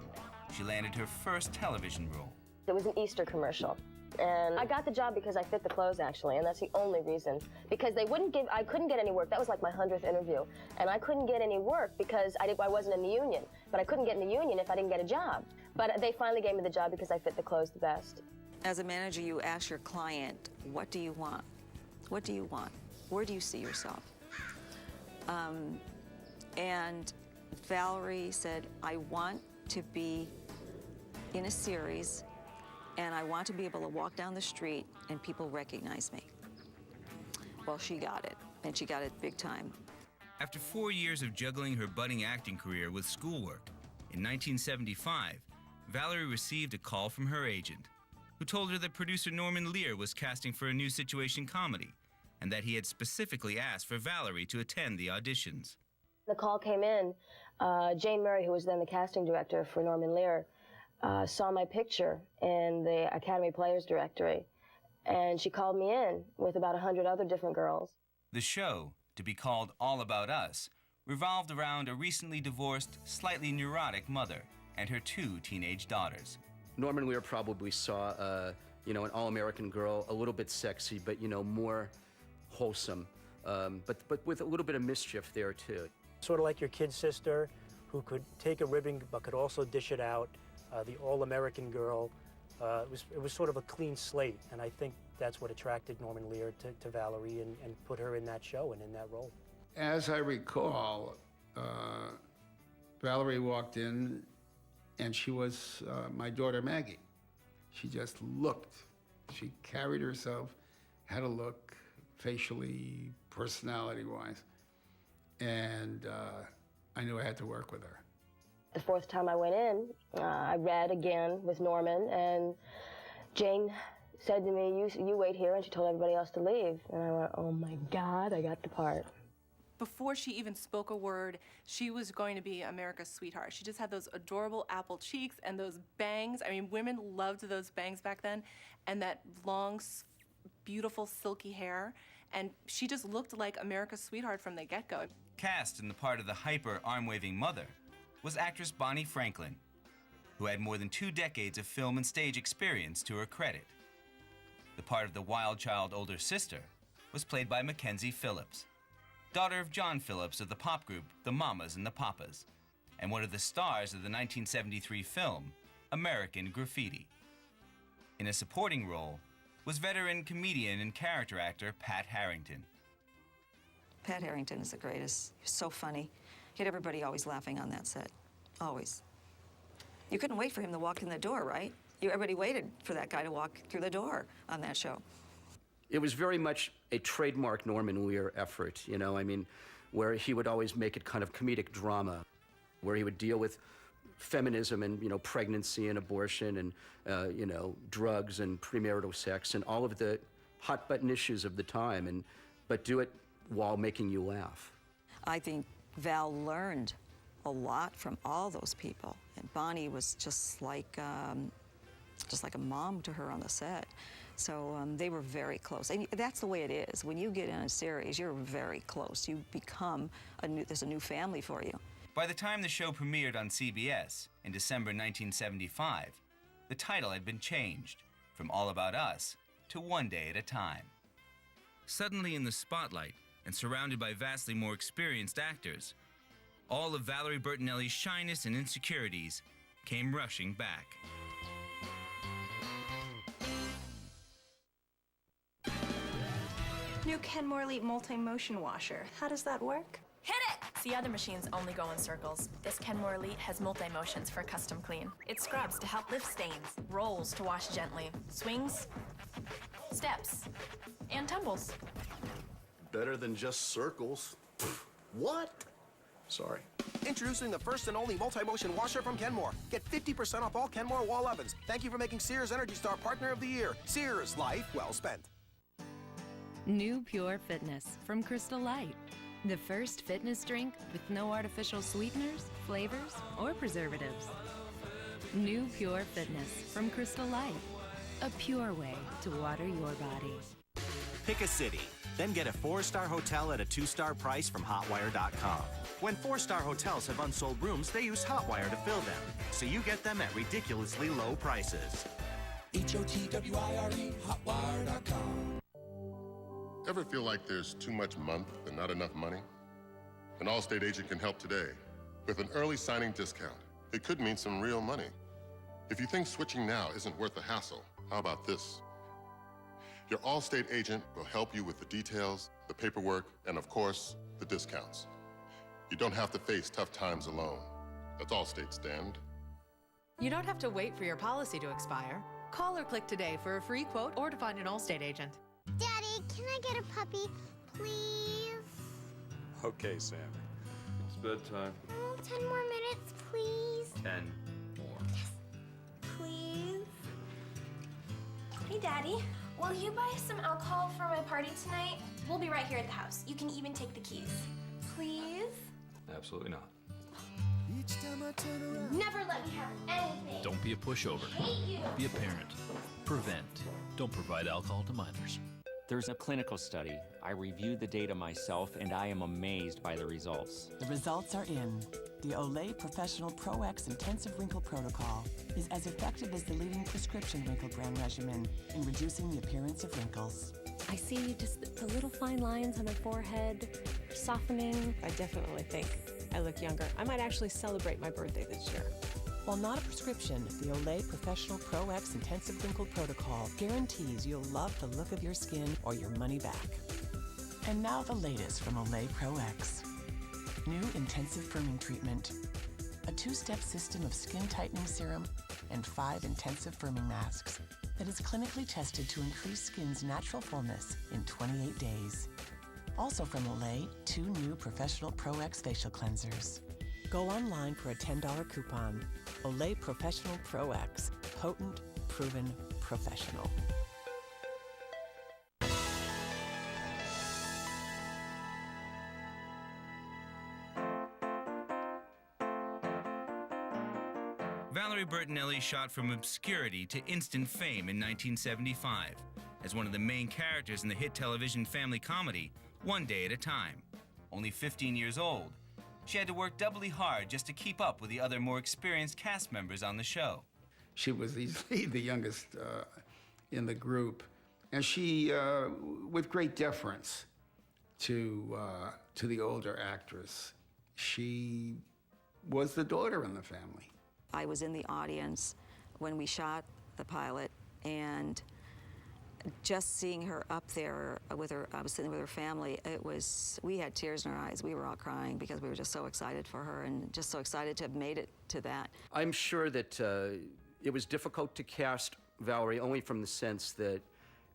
she landed her first television role. It was an Easter commercial. And I got the job because I fit the clothes, actually, and that's the only reason. Because I couldn't get any work. That was like my 100th interview. And I couldn't get any work because I wasn't in the union. But I couldn't get in the union if I didn't get a job. But they finally gave me the job because I fit the clothes the best. As a manager, you ask your client, what do you want? What do you want? Where do you see yourself? And Valerie said, I want to be in a series, and I want to be able to walk down the street and people recognize me. Well, she got it, and she got it big time. After 4 years of juggling her budding acting career with schoolwork, in 1975, Valerie received a call from her agent, who told her that producer Norman Lear was casting for a new situation comedy, and that he had specifically asked for Valerie to attend the auditions. The call came in. Jane Murray, who was then the casting director for Norman Lear, saw my picture in the Academy Players Directory, and she called me in with about 100 other different girls. The show, to be called All About Us, revolved around a recently divorced, slightly neurotic mother and her 2 teenage daughters. Norman Lear probably saw, an all-American girl, a little bit sexy, but, more wholesome, but with a little bit of mischief there, too. Sort of like your kid sister, who could take a ribbon but could also dish it out, the all-American girl. It was sort of a clean slate, and I think that's what attracted Norman Lear to Valerie and put her in that show and in that role. As I recall, Valerie walked in, and she was my daughter Maggie. She just looked. She carried herself, had a look, facially, personality-wise. and I knew I had to work with her. The fourth time I went in, I read again with Norman, and Jane said to me, you wait here, and she told everybody else to leave. And I went, oh my God, I got the part. Before she even spoke a word, she was going to be America's sweetheart. She just had those adorable apple cheeks and those bangs. I mean, women loved those bangs back then, and that long, beautiful, silky hair. And she just looked like America's sweetheart from the get-go. Cast in the part of the hyper, arm-waving mother was actress Bonnie Franklin, who had more than 2 decades of film and stage experience to her credit. The part of the wild child older sister was played by Mackenzie Phillips, daughter of John Phillips of the pop group The Mamas and the Papas, and one of the stars of the 1973 film American Graffiti. In a supporting role was veteran comedian and character actor Pat Harrington. Pat Harrington is the greatest. He was so funny. He had everybody always laughing on that set. Always. You couldn't wait for him to walk in the door, right? Everybody waited for that guy to walk through the door on that show. It was very much a trademark Norman Lear effort, you know, I mean, where he would always make it kind of comedic drama, where he would deal with feminism and, you know, pregnancy and abortion and, you know, drugs and premarital sex and all of the hot button issues of the time, but do it while making you laugh. I think Val learned a lot from all those people, and Bonnie was just like a mom to her on the set. So they were very close, and that's the way it is. When you get in a series, you're very close. You become there's a new family for you. By the time the show premiered on CBS in December 1975, the title had been changed from All About Us to One Day at a Time. Suddenly in the spotlight and surrounded by vastly more experienced actors, all of Valerie Bertinelli's shyness and insecurities came rushing back. New Ken Morley multi-motion washer. How does that work? Hit it! See, other machines only go in circles. This Ken Morley has multi-motions for custom clean. It scrubs to help lift stains, rolls to wash gently, swings, steps, and tumbles. Better than just circles. What? Sorry. Introducing the first and only multi-motion washer from Kenmore. Get 50% off all Kenmore wall ovens. Thank you for making Sears Energy Star Partner of the Year. Sears, life well spent. New Pure Fitness from Crystal Light. The first fitness drink with no artificial sweeteners, flavors, or preservatives. New Pure Fitness from Crystal Light. A pure way to water your body. Pick a city, then get a 4-star hotel at a 2-star price from Hotwire.com. When 4-star hotels have unsold rooms, they use Hotwire to fill them, so you get them at ridiculously low prices. HOTWIRE, Hotwire.com. Ever feel like there's too much month and not enough money? An Allstate agent can help today with an early signing discount. It could mean some real money. If you think switching now isn't worth the hassle, how about this? Your Allstate agent will help you with the details, the paperwork, and of course, the discounts. You don't have to face tough times alone. That's Allstate's stand. You don't have to wait for your policy to expire. Call or click today for a free quote or to find an Allstate agent. Daddy, can I get a puppy, please? Okay, Sammy. It's bedtime. Oh, 10 more minutes, please. 10 more. Please. Hey, Daddy. Will you buy some alcohol for my party tonight? We'll be right here at the house. You can even take the keys. Please? Absolutely not. Never let me have anything. Don't be a pushover. Hate you. Be a parent. Prevent. Don't provide alcohol to minors. There's a clinical study. I reviewed the data myself, and I am amazed by the results. The results are in. The Olay Professional Pro X Intensive Wrinkle Protocol is as effective as the leading prescription wrinkle brand regimen in reducing the appearance of wrinkles. I see just the little fine lines on my forehead, softening. I definitely think I look younger. I might actually celebrate my birthday this year. While not a prescription, the Olay Professional Pro X Intensive Wrinkle Protocol guarantees you'll love the look of your skin or your money back. And now the latest from Olay Pro X. New intensive firming treatment. A 2-step system of skin tightening serum and 5 intensive firming masks that is clinically tested to increase skin's natural fullness in 28 days. Also from Olay, 2 new Professional Pro X facial cleansers. Go online for a $10 coupon. Olay Professional Pro X. Potent, proven, professional. Valerie Bertinelli shot from obscurity to instant fame in 1975 as one of the main characters in the hit television family comedy, One Day at a Time. Only 15 years old, she had to work doubly hard just to keep up with the other more experienced cast members on the show. She was easily the youngest in the group, and she, with great deference to the older actress, she was the daughter in the family. I was in the audience when we shot the pilot, and just seeing her up there with her, I was sitting with her family, we had tears in our eyes. We were all crying because we were just so excited for her and just so excited to have made it to that. I'm sure that it was difficult to cast Valerie only from the sense that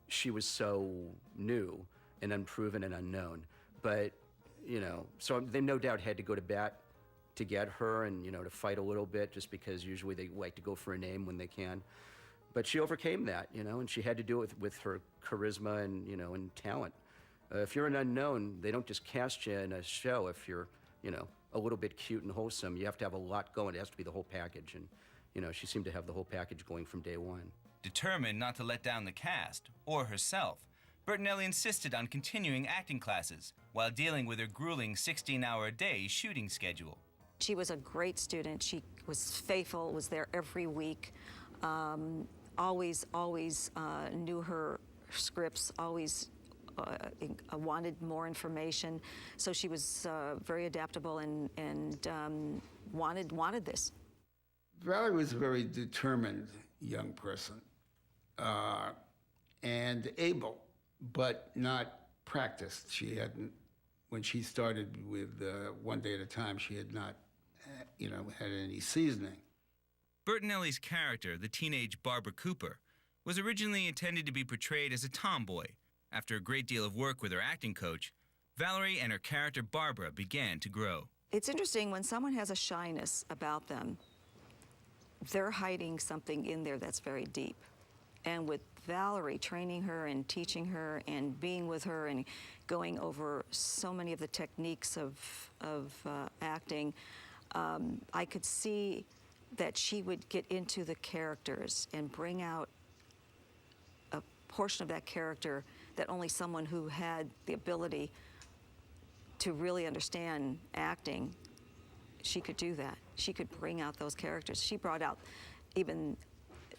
she was so new and unproven and unknown. But, you know, so they no doubt had to go to bat to get her and, you know, to fight a little bit, just because usually they like to go for a name when they can. But she overcame that, you know, and she had to do it with her charisma and, you know, and talent. If you're an unknown, they don't just cast you in a show if you're, you know, a little bit cute and wholesome. You have to have a lot going. It has to be the whole package. And, you know, she seemed to have the whole package going from day one. Determined not to let down the cast or herself, Bertinelli insisted on continuing acting classes while dealing with her grueling 16-hour-a-day shooting schedule. She was a great student. She was faithful, was there every week, always knew her scripts, always wanted more information. So she was very adaptable and wanted this. Valerie was a very determined young person and able, but not practiced. She hadn't, when she started with One Day at a Time, she had not, you know, had any seasoning. Bertinelli's character, the teenage Barbara Cooper, was originally intended to be portrayed as a tomboy. After a great deal of work with her acting coach, Valerie and her character Barbara began to grow. It's interesting when someone has a shyness about them, they're hiding something in there that's very deep. And with Valerie, training her and teaching her and being with her and going over so many of the techniques of acting, I could see that she would get into the characters and bring out a portion of that character that only someone who had the ability to really understand acting, she could do that. She could bring out those characters. She brought out even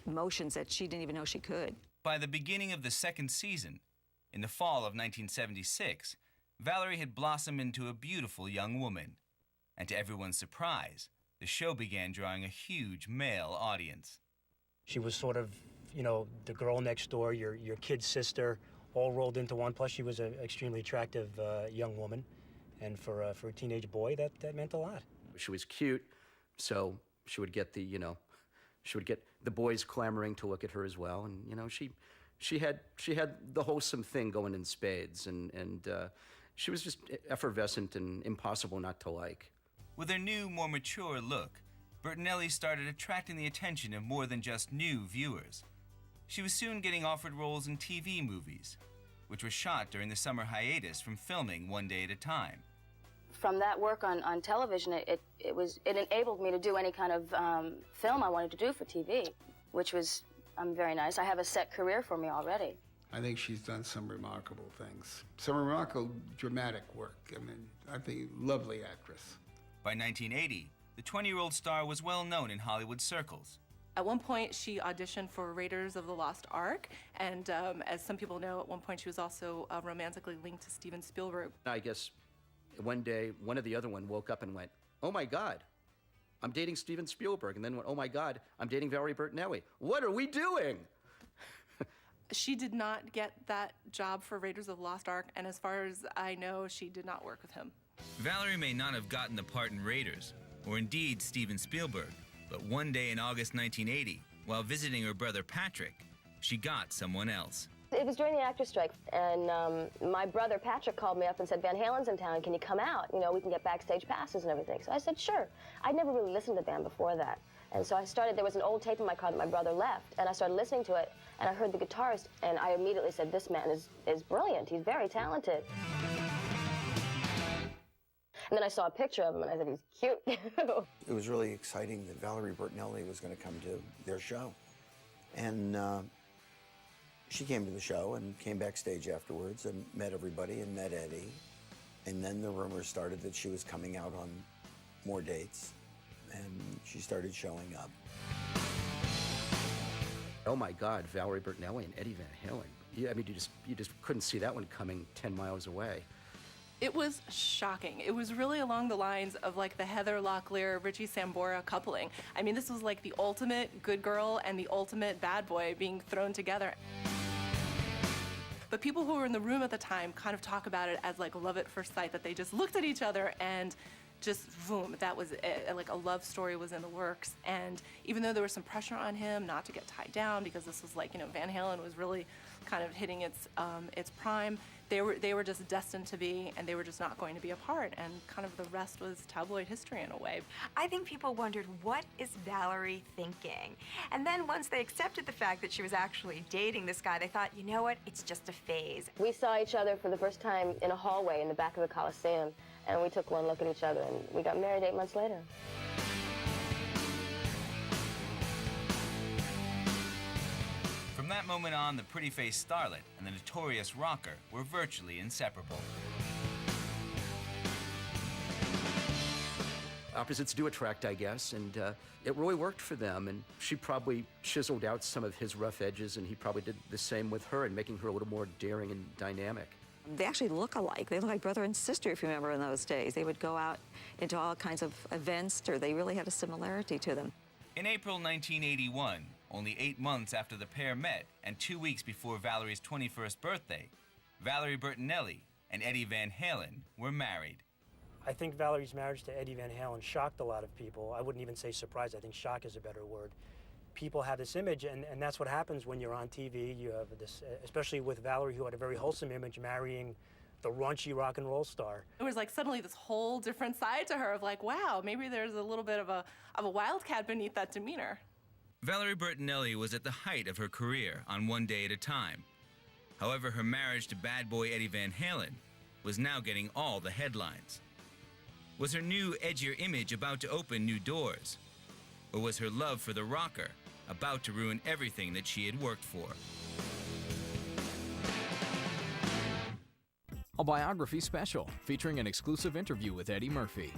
emotions that she didn't even know she could. By the beginning of the second season, in the fall of 1976, Valerie had blossomed into a beautiful young woman. And to everyone's surprise, the show began drawing a huge male audience. She was sort of, you know, the girl next door, your kid's sister, all rolled into one. Plus, she was an extremely attractive young woman. And for a teenage boy, that meant a lot. She was cute, so she would get the, you know, she would get the boys clamoring to look at her as well. And, you know, she had the wholesome thing going in spades. And she was just effervescent and impossible not to like. With her new, more mature look, Bertinelli started attracting the attention of more than just new viewers. She was soon getting offered roles in TV movies, which were shot during the summer hiatus from filming One Day at a Time. From that work on television, it enabled me to do any kind of film I wanted to do for TV, which was very nice. I have a set career for me already. I think she's done some remarkable things, some remarkable dramatic work. I mean, I think lovely actress. By 1980, the 20-year-old star was well known in Hollywood circles. At one point, she auditioned for Raiders of the Lost Ark, and as some people know, at one point she was also romantically linked to Steven Spielberg. I guess one day, one or the other one woke up and went, "Oh my God, I'm dating Steven Spielberg," and then went, "Oh my God, I'm dating Valerie Bertinelli. What are we doing?" She did not get that job for Raiders of the Lost Ark, and as far as I know, she did not work with him. Valerie may not have gotten the part in Raiders, or indeed Steven Spielberg, but one day in August 1980, while visiting her brother Patrick, she got someone else. It was during the actors' strike, and my brother Patrick called me up and said, Van Halen's in town, can you come out? You know, we can get backstage passes and everything. So I said, sure. I'd never really listened to the band before that. And so I started, there was an old tape in my car that my brother left, and I started listening to it, and I heard the guitarist, and I immediately said, this man is brilliant, he's very talented. And then I saw a picture of him, and I said, he's cute. It was really exciting that Valerie Bertinelli was going to come to their show. And she came to the show and came backstage afterwards and met everybody and met Eddie. And then the rumors started that she was coming out on more dates, and she started showing up. Oh my God, Valerie Bertinelli and Eddie Van Halen. I mean, you just couldn't see that one coming 10 miles away. It was shocking. It was really along the lines of like the Heather Locklear, Richie Sambora coupling. I mean, this was like the ultimate good girl and the ultimate bad boy being thrown together. But people who were in the room at the time kind of talk about it as like love at first sight, that they just looked at each other and just boom, that was it. Like a love story was in the works. And even though there was some pressure on him not to get tied down, because this was like, you know, Van Halen was really kind of hitting its prime, they were just destined to be, and they were just not going to be apart, and kind of the rest was tabloid history in a way. I think people wondered, what is Valerie thinking? And then once they accepted the fact that she was actually dating this guy, they thought, you know what, it's just a phase. We saw each other for the first time in a hallway in the back of the Coliseum, and we took one look at each other, and we got married 8 months later. From that moment on, the pretty-faced starlet and the notorious rocker were virtually inseparable. Opposites do attract, I guess, and it really worked for them. And she probably chiseled out some of his rough edges, and he probably did the same with her, and making her a little more daring and dynamic. They actually look alike. They look like brother and sister, if you remember, in those days. They would go out into all kinds of events, or they really had a similarity to them. In April 1981, only 8 months after the pair met and 2 weeks before Valerie's 21st birthday, Valerie Bertinelli and Eddie Van Halen were married. I think Valerie's marriage to Eddie Van Halen shocked a lot of people. I wouldn't even say surprised. I think shock is a better word. People have this image, and that's what happens when you're on TV. You have this, especially with Valerie, who had a very wholesome image, marrying the raunchy rock and roll star. It was like suddenly this whole different side to her of like, wow, maybe there's a little bit of a wildcat beneath that demeanor. Valerie Bertinelli was at the height of her career on One Day at a Time. However, her marriage to bad boy Eddie Van Halen was now getting all the headlines. Was her new, edgier image about to open new doors? Or was her love for the rocker about to ruin everything that she had worked for? A biography special featuring an exclusive interview with Eddie Murphy.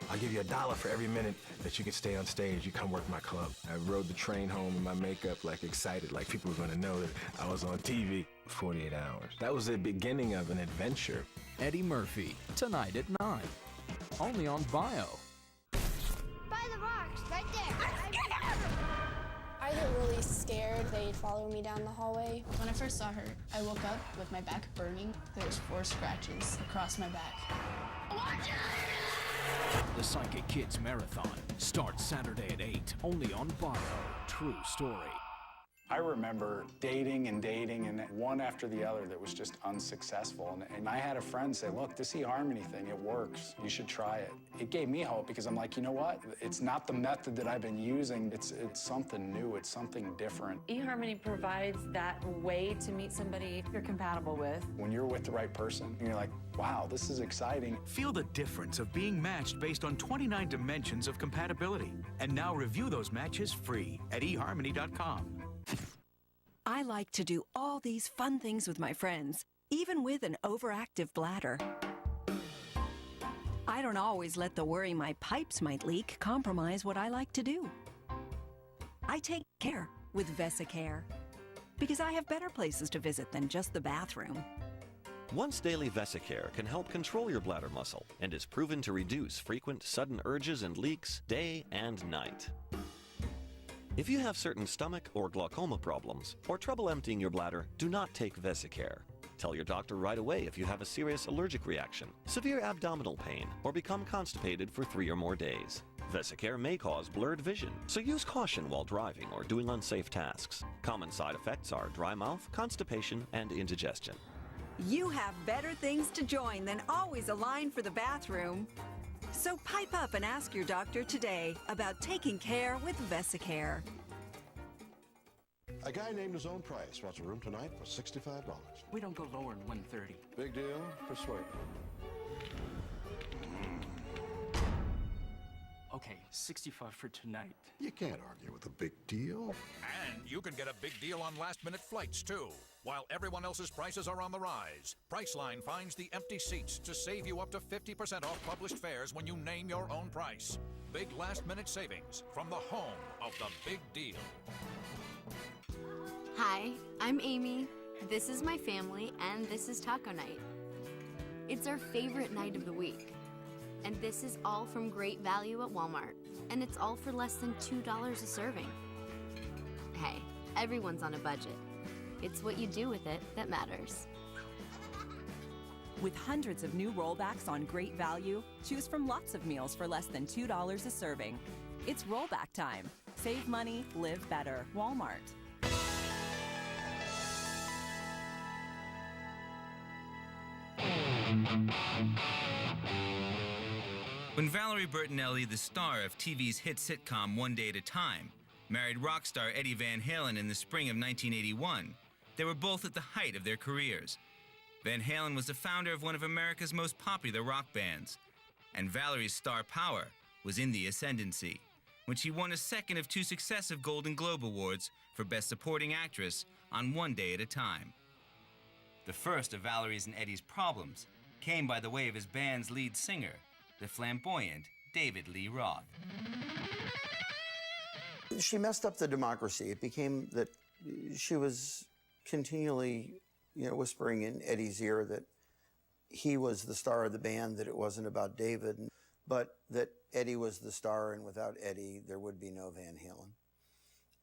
I'll give you $1 for every minute that you can stay on stage. You come work my club. I rode the train home in my makeup, like excited, like people were going to know that I was on TV. 48 hours. That was the beginning of an adventure. Eddie Murphy, tonight at 9. Only on Bio. By the rocks, right there. I get really scared. They'd follow me down the hallway. When I first saw her, I woke up with my back burning. There's 4 scratches across my back. Watch The Psychic Kids Marathon starts Saturday at 8, only on Bio. True story. I remember dating and one after the other that was just unsuccessful. And I had a friend say, look, this eHarmony thing, it works. You should try it. It gave me hope because I'm like, you know what? It's not the method that I've been using. It's something new. It's something different. eHarmony provides that way to meet somebody you're compatible with. When you're with the right person, you're like, wow, this is exciting. Feel the difference of being matched based on 29 dimensions of compatibility. And now review those matches free at eHarmony.com. I like to do all these fun things with my friends, even with an overactive bladder. I don't always let the worry my pipes might leak compromise what I like to do. I take care with Vesicare, because I have better places to visit than just the bathroom. Once daily Vesicare can help control your bladder muscle and is proven to reduce frequent sudden urges and leaks day and night. If you have certain stomach or glaucoma problems or trouble emptying your bladder, do not take Vesicare. Tell your doctor right away if you have a serious allergic reaction, severe abdominal pain, or become constipated for 3 or more days. Vesicare may cause blurred vision, so use caution while driving or doing unsafe tasks. Common side effects are dry mouth, constipation, and indigestion. You have better things to join than always a line for the bathroom. So pipe up and ask your doctor today about taking care with Vesicare. A guy named his own price wants a room tonight for $65. We don't go lower than 130. Big deal? Persuade me. Okay, 65 for tonight. You can't argue with a big deal. And you can get a big deal on last-minute flights, too. While everyone else's prices are on the rise, Priceline finds the empty seats to save you up to 50% off published fares when you name your own price. Big last-minute savings from the home of the big deal. Hi, I'm Amy. This is my family, and this is taco night. It's our favorite night of the week. And this is all from great value at Walmart. And it's all for less than $2 a serving. Hey, everyone's on a budget. It's what you do with it that matters. With hundreds of new rollbacks on great value, choose from lots of meals for less than $2 a serving. It's rollback time. Save money, live better. Walmart. When Valerie Bertinelli, the star of TV's hit sitcom One Day at a Time, married rock star Eddie Van Halen in the spring of 1981, they were both at the height of their careers. Van Halen was the founder of one of America's most popular rock bands, and Valerie's star power was in the ascendancy, when she won a second of 2 successive Golden Globe Awards for Best Supporting Actress on One Day at a Time. The first of Valerie's and Eddie's problems came by the way of his band's lead singer, the flamboyant David Lee Roth. She messed up the democracy. It became that she was continually, whispering in Eddie's ear that he was the star of the band, that it wasn't about David, but that Eddie was the star, and without Eddie, there would be no Van Halen.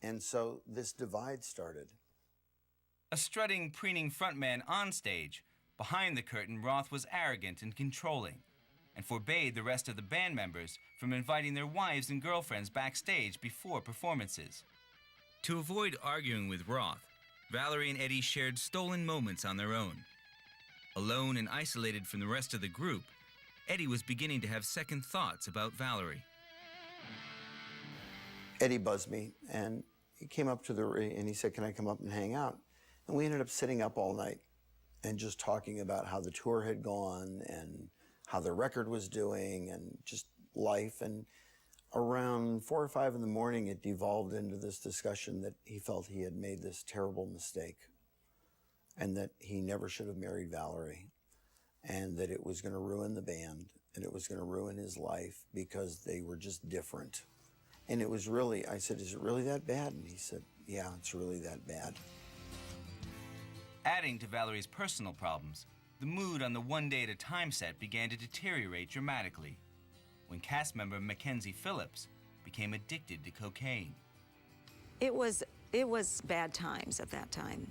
And so this divide started. A strutting, preening frontman on stage, behind the curtain, Roth was arrogant and controlling, and forbade the rest of the band members from inviting their wives and girlfriends backstage before performances. To avoid arguing with Roth, Valerie and Eddie shared stolen moments on their own. Alone and isolated from the rest of the group, Eddie was beginning to have second thoughts about Valerie. Eddie buzzed me, and he came up and he said, "Can I come up and hang out?" And we ended up sitting up all night and just talking about how the tour had gone and how the record was doing and just life. And around 4 or 5 in the morning, it devolved into this discussion that he felt he had made this terrible mistake and that he never should have married Valerie and that it was going to ruin the band and it was going to ruin his life because they were just different. And it was really, I said, "Is it really that bad?" And he said, "Yeah, it's really that bad." Adding to Valerie's personal problems, the mood on the One Day at a Time set began to deteriorate dramatically when cast member Mackenzie Phillips became addicted to cocaine. It was bad times at that time.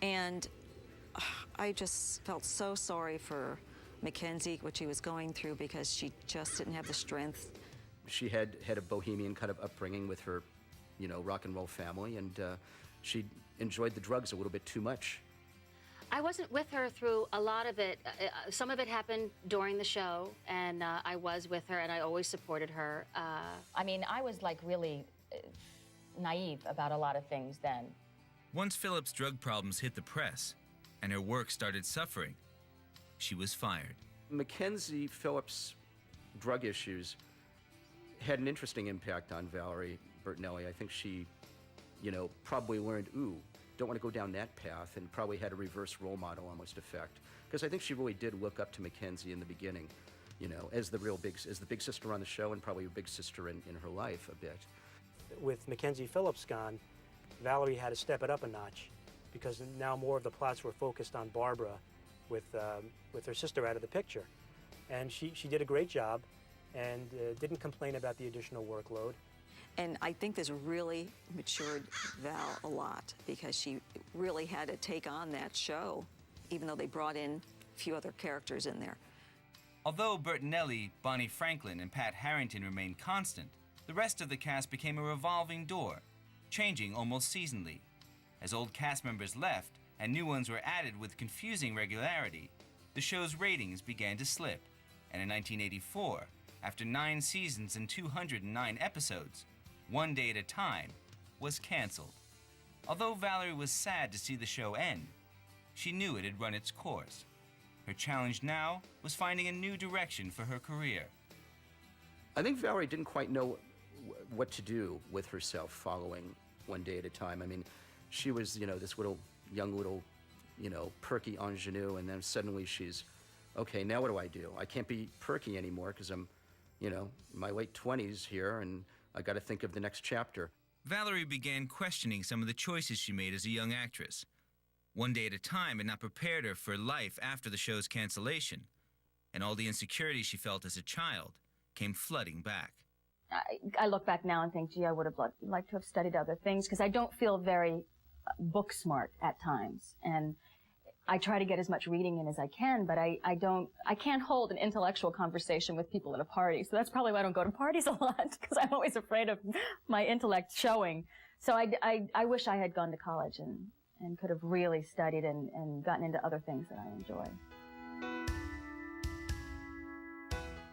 And I just felt so sorry for Mackenzie, what she was going through, because she just didn't have the strength. She had a bohemian kind of upbringing with her, rock and roll family, and she enjoyed the drugs a little bit too much. I wasn't with her through a lot of it. Some of it happened during the show, and I was with her, and I always supported her. I mean, I was like really naive about a lot of things then. Once Phillips' drug problems hit the press and her work started suffering, she was fired. Mackenzie Phillips' drug issues had an interesting impact on Valerie Bertinelli. I think she, probably learned, don't want to go down that path, and probably had a reverse role model almost effect. Because I think she really did look up to Mackenzie in the beginning, as the big sister on the show and probably a big sister in her life a bit. With Mackenzie Phillips gone, Valerie had to step it up a notch because now more of the plots were focused on Barbara with her sister out of the picture. And she did a great job and didn't complain about the additional workload. And I think this really matured Val a lot because she really had to take on that show, even though they brought in a few other characters in there. Although Bertinelli, Bonnie Franklin, and Pat Harrington remained constant, the rest of the cast became a revolving door, changing almost seasonally. As old cast members left and new ones were added with confusing regularity, the show's ratings began to slip, and in 1984, after 9 seasons and 209 episodes, One Day at a Time was canceled. Although Valerie was sad to see the show end, she knew it had run its course. Her challenge now was finding a new direction for her career. I think Valerie didn't quite know what to do with herself following One Day at a Time. I mean, she was, this young little, perky ingenue, and then suddenly she's, okay, now what do? I can't be perky anymore because I'm, in my late 20s here, and I got to think of the next chapter. Valerie began questioning some of the choices she made as a young actress. One Day at a Time had not prepared her for life after the show's cancellation, and all the insecurities she felt as a child came flooding back. I look back now and think, gee, I would have liked to have studied other things, because I don't feel very book smart at times. And I try to get as much reading in as I can, but I can't hold an intellectual conversation with people at a party. So that's probably why I don't go to parties a lot, because I'm always afraid of my intellect showing. So I wish I had gone to college and could have really studied and gotten into other things that I enjoy.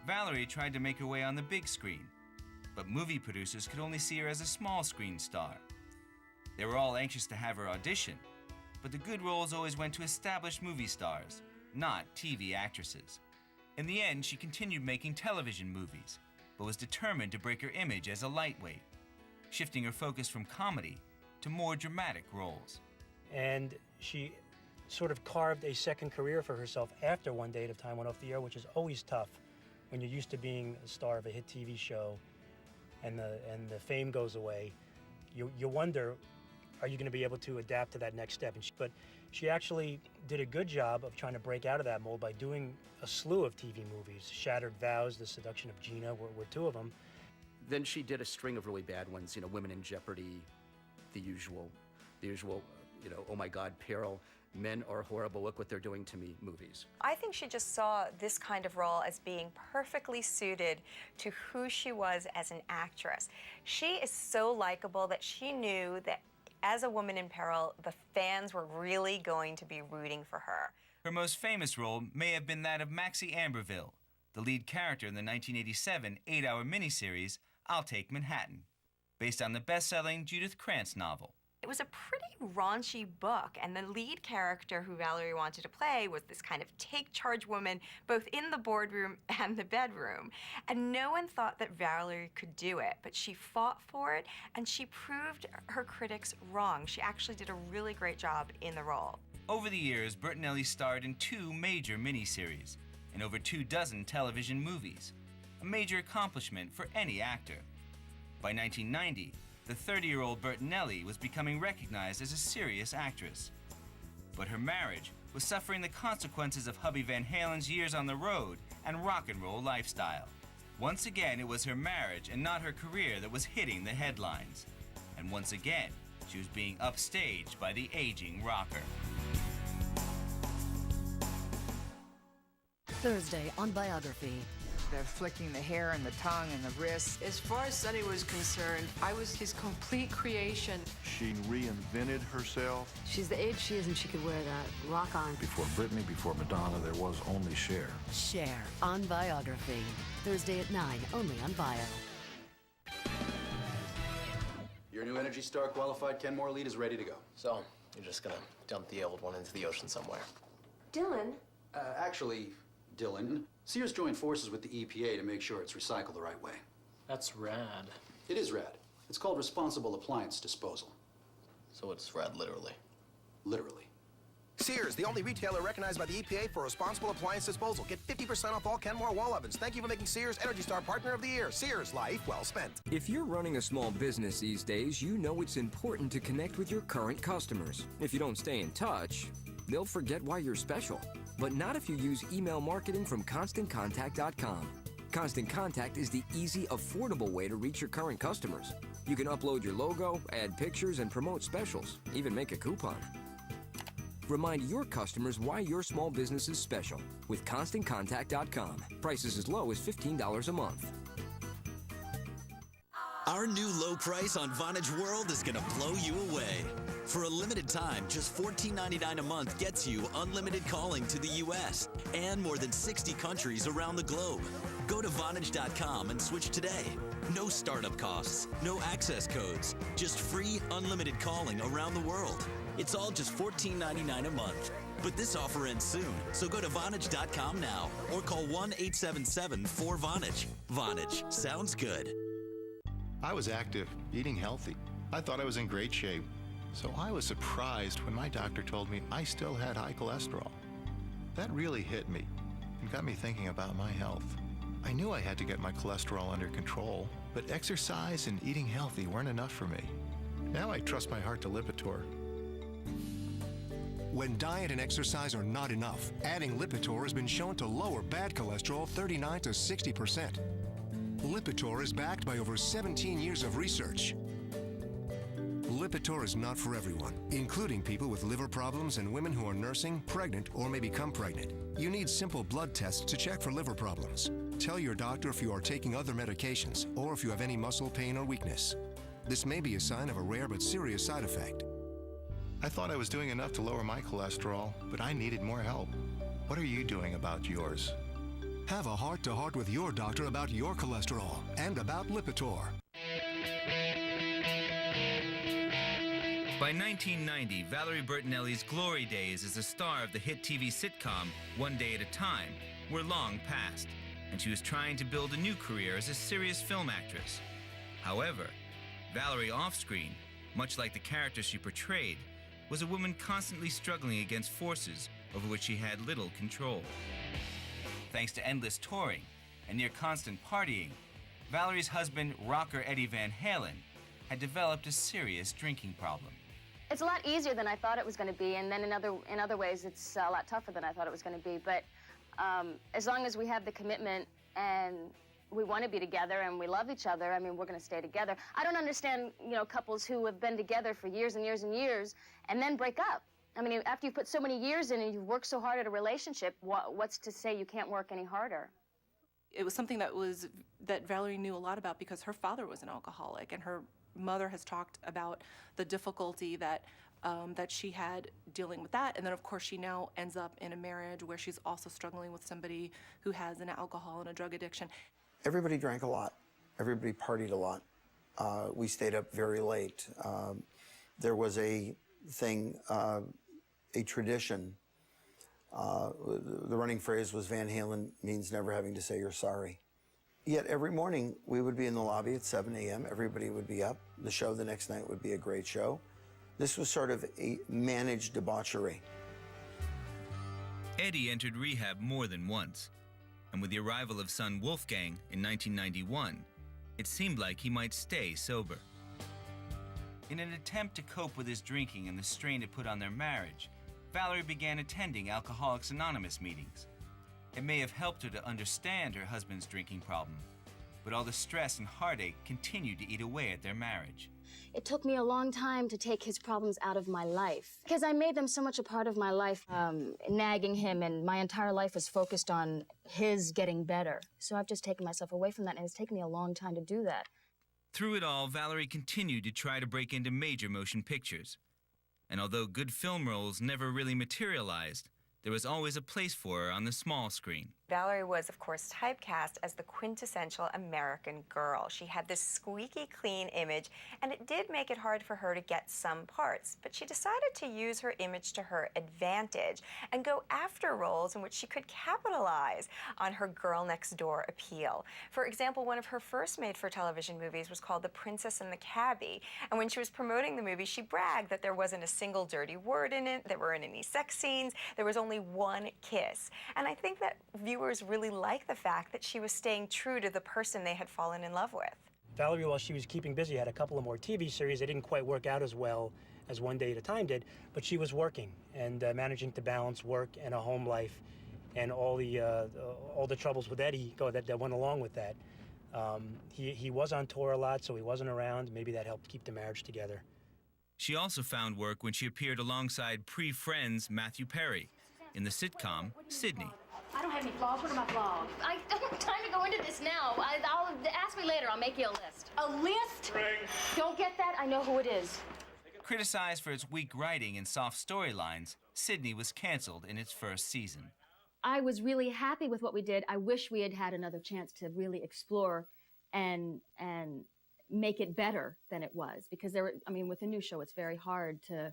Valerie tried to make her way on the big screen, but movie producers could only see her as a small screen star. They were all anxious to have her audition, but the good roles always went to established movie stars, not TV actresses. In the end, she continued making television movies, but was determined to break her image as a lightweight, shifting her focus from comedy to more dramatic roles. And she sort of carved a second career for herself after One Day at a Time went off the air, which is always tough when you're used to being a star of a hit TV show and the fame goes away. You wonder, are you going to be able to adapt to that next step? But she actually did a good job of trying to break out of that mold by doing a slew of TV movies. Shattered Vows, The Seduction of Gina were 2 of them. Then she did a string of really bad ones, Women in Jeopardy, the usual, oh my God, peril, men are horrible, look what they're doing to me movies. I think she just saw this kind of role as being perfectly suited to who she was as an actress. She is so likable that she knew that as a woman in peril, the fans were really going to be rooting for her. Her most famous role may have been that of Maxie Amberville, the lead character in the 1987 8-hour miniseries I'll Take Manhattan, based on the best-selling Judith Krantz novel. It was a pretty raunchy book, and the lead character who Valerie wanted to play was this kind of take-charge woman, both in the boardroom and the bedroom. And no one thought that Valerie could do it, but she fought for it, and she proved her critics wrong. She actually did a really great job in the role. Over the years, Bertinelli starred in 2 major miniseries and over 24 television movies, a major accomplishment for any actor. By 1990, the 30-year-old Bertinelli was becoming recognized as a serious actress. But her marriage was suffering the consequences of hubby Van Halen's years on the road and rock and roll lifestyle. Once again, it was her marriage and not her career that was hitting the headlines. And once again, she was being upstaged by the aging rocker. Thursday on Biography. The flicking the hair and the tongue and the wrists. As far as Sonny was concerned, I was his complete creation. She reinvented herself. She's the age she is and she could wear that rock on. Before Britney, before Madonna, there was only Cher. Cher on Biography. Thursday at 9, only on Bio. Your new Energy Star qualified Kenmore lead is ready to go. So, you're just gonna dump the old one into the ocean somewhere? Dylan? Actually, Dylan, Sears joined forces with the EPA to make sure it's recycled the right way. That's rad. It is rad. It's called responsible appliance disposal. So it's rad literally? Literally. Sears, the only retailer recognized by the EPA for responsible appliance disposal. Get 50% off all Kenmore wall ovens. Thank you for making Sears Energy Star Partner of the Year. Sears, life well spent. If you're running a small business these days, you know it's important to connect with your current customers. If you don't stay in touch, they'll forget why you're special. But not if you use email marketing from ConstantContact.com. Constant Contact is the easy, affordable way to reach your current customers. You can upload your logo, add pictures, and promote specials, even make a coupon. Remind your customers why your small business is special with ConstantContact.com. Prices as low as $15 a month. Our new low price on Vonage World is gonna blow you away. For a limited time, just $14.99 a month gets you unlimited calling to the U.S. and more than 60 countries around the globe. Go to Vonage.com and switch today. No startup costs, no access codes, just free unlimited calling around the world. It's all just $14.99 a month. But this offer ends soon, so go to Vonage.com now or call 1-877-4Vonage. Vonage, sounds good. I was active, eating healthy. I thought I was in great shape. So I was surprised when my doctor told me I still had high cholesterol. That really hit me and got me thinking about my health. I knew I had to get my cholesterol under control, but exercise and eating healthy weren't enough for me. Now I trust my heart to Lipitor. When diet and exercise are not enough, adding Lipitor has been shown to lower bad cholesterol 39 to 60%. Lipitor is backed by over 17 years of research. Lipitor is not for everyone, including people with liver problems and women who are nursing, pregnant, or may become pregnant. You need simple blood tests to check for liver problems. Tell your doctor if you are taking other medications or if you have any muscle pain or weakness. This may be a sign of a rare but serious side effect. I thought I was doing enough to lower my cholesterol, but I needed more help. What are you doing about yours? Have a heart-to-heart with your doctor about your cholesterol and about Lipitor. By 1990, Valerie Bertinelli's glory days as a star of the hit TV sitcom One Day at a Time were long past, and she was trying to build a new career as a serious film actress. However, Valerie off-screen, much like the character she portrayed, was a woman constantly struggling against forces over which she had little control. Thanks to endless touring and near constant partying, Valerie's husband, rocker Eddie Van Halen, had developed a serious drinking problem. It's a lot easier than I thought it was going to be, and then in other ways it's a lot tougher than I thought it was going to be. But as long as we have the commitment and we want to be together and we love each other, I mean, we're going to stay together. I don't understand, couples who have been together for years and years and years and then break up. I mean, after you've put so many years in and you've worked so hard at a relationship, what's to say you can't work any harder? It was something that Valerie knew a lot about because her father was an alcoholic, and her mother has talked about the difficulty that she had dealing with that. And then, of course, she now ends up in a marriage where she's also struggling with somebody who has an alcohol and a drug addiction. Everybody drank a lot. Everybody partied a lot. We stayed up very late. There was a thing, a tradition. The running phrase was Van Halen means never having to say you're sorry. Yet every morning we would be in the lobby at 7 a.m. Everybody would be up. The show the next night would be a great show. This was sort of a managed debauchery. Eddie entered rehab more than once, and with the arrival of son Wolfgang in 1991, it seemed like he might stay sober. In an attempt to cope with his drinking and the strain it put on their marriage, Valerie began attending Alcoholics Anonymous meetings. It may have helped her to understand her husband's drinking problem, but all the stress and heartache continued to eat away at their marriage. It took me a long time to take his problems out of my life because I made them so much a part of my life, nagging him, and my entire life was focused on his getting better. So I've just taken myself away from that, and it's taken me a long time to do that. Through it all, Valerie continued to try to break into major motion pictures. And although good film roles never really materialized, there was always a place for her on the small screen. Valerie was, of course, typecast as the quintessential American girl. She had this squeaky clean image, and it did make it hard for her to get some parts. But she decided to use her image to her advantage and go after roles in which she could capitalize on her girl-next-door appeal. For example, one of her first made-for-television movies was called The Princess and the Cabbie. And when she was promoting the movie, she bragged that there wasn't a single dirty word in it, there weren't any sex scenes, there was only one kiss. And I think that viewers really liked the fact that she was staying true to the person they had fallen in love with. Valerie, while she was keeping busy, had a couple of more TV series. They didn't quite work out as well as One Day at a Time did, but she was working and managing to balance work and a home life and all the troubles with Eddie that went along with that. He was on tour a lot, so he wasn't around. Maybe that helped keep the marriage together. She also found work when she appeared alongside pre-Friends Matthew Perry in the sitcom Sydney. I don't have any flaws. What are my flaws? I don't have time to go into this now. I'll ask me later. I'll make you a list. A list? Don't get that? I know who it is. Criticized for its weak writing and soft storylines, Sydney was canceled in its first season. I was really happy with what we did. I wish we had had another chance to really explore and make it better than it was, because with a new show, it's very hard to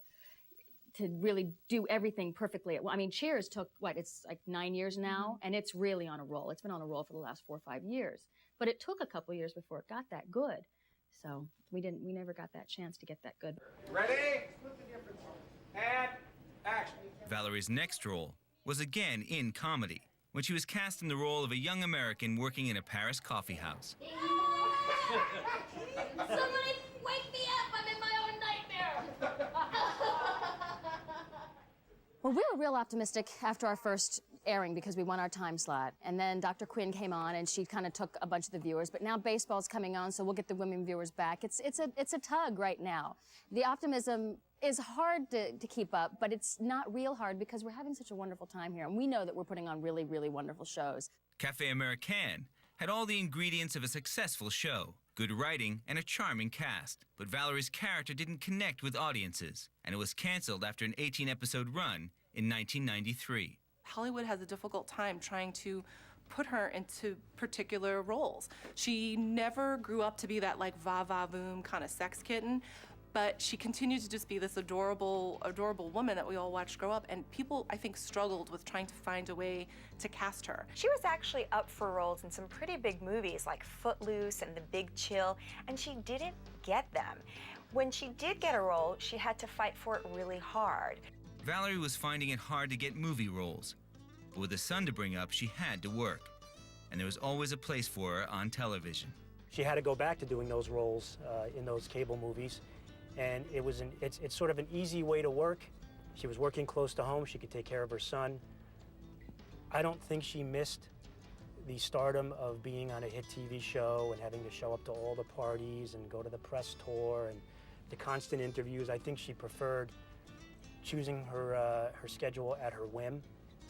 really do everything perfectly. I mean, Cheers took, it's like 9 years now, and it's really on a roll. It's been on a roll for the last 4 or 5 years. But it took a couple years before it got that good. So we never got that chance to get that good. Ready? And action. Valerie's next role was again in comedy, when she was cast in the role of a young American working in a Paris coffee house. Somebody wake me up! I'm in my own nightmare! Well, we were real optimistic after our first airing because we won our time slot. And then Dr. Quinn came on and she kind of took a bunch of the viewers. But now baseball's coming on, so we'll get the women viewers back. It's a tug right now. The optimism is hard to keep up, but it's not real hard because we're having such a wonderful time here. And we know that we're putting on really, really wonderful shows. Café Americain had all the ingredients of a successful show. Good writing and a charming cast. But Valerie's character didn't connect with audiences, and it was canceled after an 18-episode run in 1993. Hollywood has a difficult time trying to put her into particular roles. She never grew up to be that like va-va-voom kind of sex kitten, but she continued to just be this adorable, adorable woman that we all watched grow up, and people, I think, struggled with trying to find a way to cast her. She was actually up for roles in some pretty big movies like Footloose and The Big Chill, and she didn't get them. When she did get a role, she had to fight for it really hard. Valerie was finding it hard to get movie roles, but with a son to bring up, she had to work, and there was always a place for her on television. She had to go back to doing those roles in those cable movies, and it's sort of an easy way to work. She was working close to home. She could take care of her son. I don't think she missed the stardom of being on a hit TV show and having to show up to all the parties and go to the press tour and the constant interviews. I think she preferred choosing her schedule at her whim,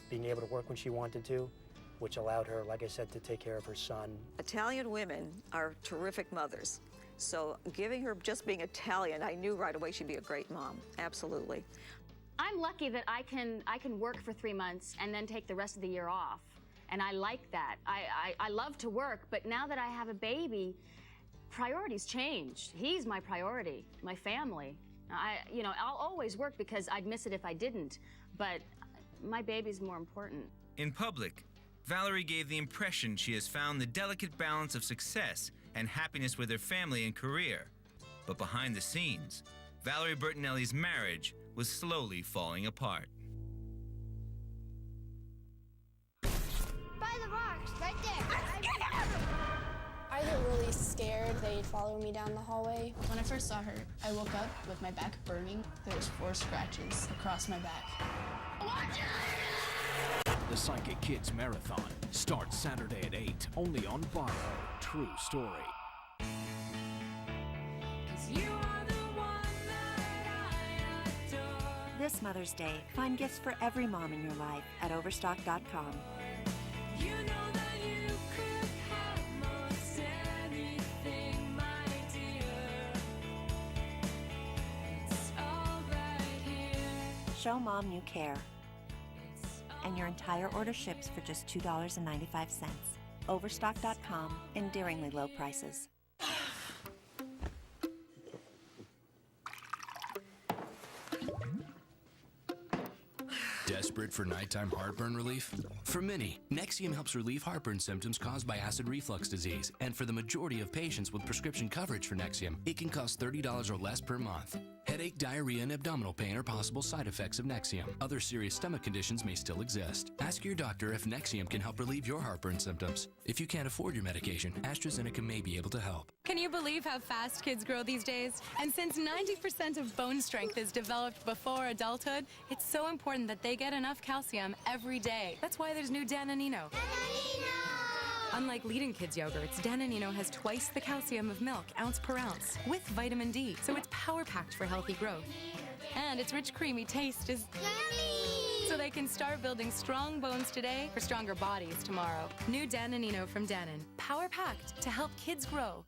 being able to work when she wanted to, which allowed her, like I said, to take care of her son. Italian women are terrific mothers. So giving her just being Italian, I knew right away she'd be a great mom, absolutely. I'm lucky that I can work for 3 months and then take the rest of the year off. And I like that. I love to work, but now that I have a baby, priorities changed. He's my priority, my family. I'll always work because I'd miss it if I didn't, but my baby's more important. In public, Valerie gave the impression she has found the delicate balance of success and happiness with her family and career. But behind the scenes, Valerie Bertinelli's marriage was slowly falling apart. By the rocks, right there. I get really scared. They'd follow me down the hallway. When I first saw her, I woke up with my back burning. There was 4 scratches across my back. Watch it! The Psychic Kids Marathon starts Saturday at 8, only on Borrow. True story. This Mother's Day, find gifts for every mom in your life at Overstock.com. Show mom you care. And your entire order ships for just $2.95. Overstock.com, endearingly low prices. Desperate for nighttime heartburn relief? For many, Nexium helps relieve heartburn symptoms caused by acid reflux disease. And for the majority of patients with prescription coverage for Nexium, it can cost $30 or less per month. Headache, diarrhea, and abdominal pain are possible side effects of Nexium. Other serious stomach conditions may still exist. Ask your doctor if Nexium can help relieve your heartburn symptoms. If you can't afford your medication, AstraZeneca may be able to help. Can you believe how fast kids grow these days? And since 90% of bone strength is developed before adulthood, it's so important that they get enough calcium every day. That's why there's new Danonino. Unlike leading kids' yogurts, Danonino has twice the calcium of milk, ounce per ounce, with vitamin D, so it's power-packed for healthy growth. And its rich, creamy taste is yummy! So they can start building strong bones today for stronger bodies tomorrow. New Danonino from Danon, power-packed to help kids grow.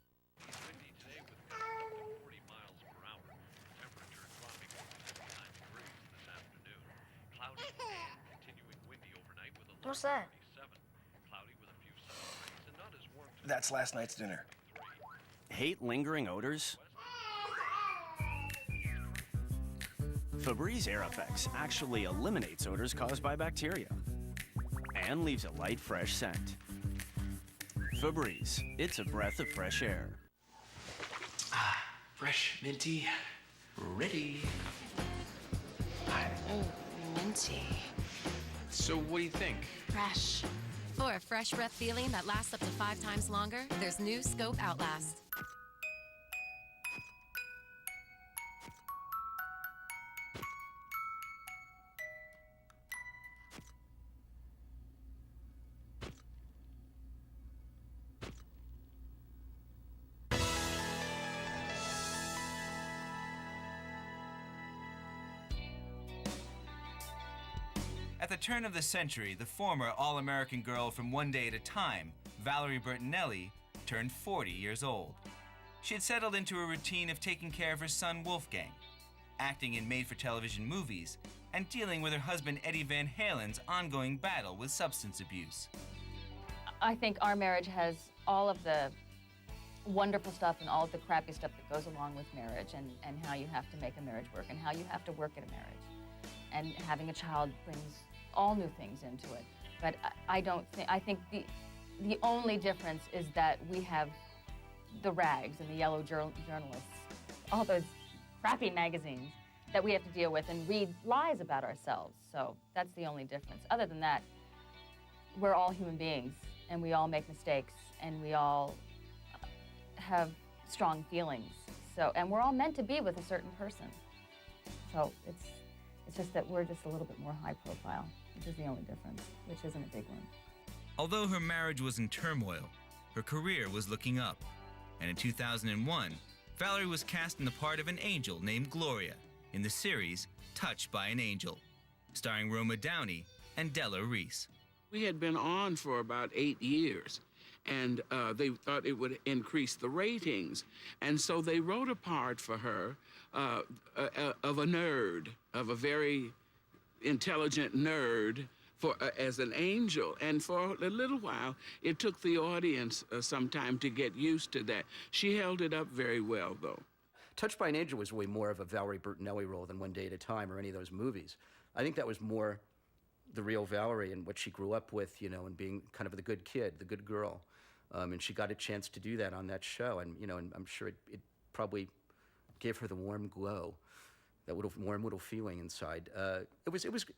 What's that? That's last night's dinner. Hate lingering odors? Febreze Air Effects actually eliminates odors caused by bacteria and leaves a light, fresh scent. Febreze, it's a breath of fresh air. Fresh, minty, ready. Oh, minty. So what do you think? Fresh. For a fresh breath feeling that lasts up to 5 times longer, there's new Scope Outlast. At the turn of the century, the former All-American girl from One Day at a Time, Valerie Bertinelli, turned 40 years old. She had settled into a routine of taking care of her son Wolfgang, acting in made-for-television movies, and dealing with her husband Eddie Van Halen's ongoing battle with substance abuse. I think our marriage has all of the wonderful stuff and all of the crappy stuff that goes along with marriage, and how you have to make a marriage work and how you have to work at a marriage. And having a child brings all new things into it. But I think the only difference is that we have the rags and the yellow journalists, all those crappy magazines that we have to deal with and read lies about ourselves. So that's the only difference. Other than that, we're all human beings and we all make mistakes and we all have strong feelings. So, and we're all meant to be with a certain person. So it's just that we're just a little bit more high profile, which is the only difference, which isn't a big one. Although her marriage was in turmoil, her career was looking up. And in 2001, Valerie was cast in the part of an angel named Gloria in the series Touched by an Angel, starring Roma Downey and Della Reese. We had been on for about 8 years, and they thought it would increase the ratings. And so they wrote a part for her of a nerd, of a very intelligent nerd as an angel. And for a little while, it took the audience some time to get used to that. She held it up very well, though. Touched by an Angel was way more of a Valerie Bertinelli role than One Day at a Time or any of those movies. I think that was more the real Valerie and what she grew up with, you know, and being kind of the good kid, the good girl. And she got a chance to do that on that show. And, you know, and I'm sure it probably gave her the warm glow, that warm little feeling inside. It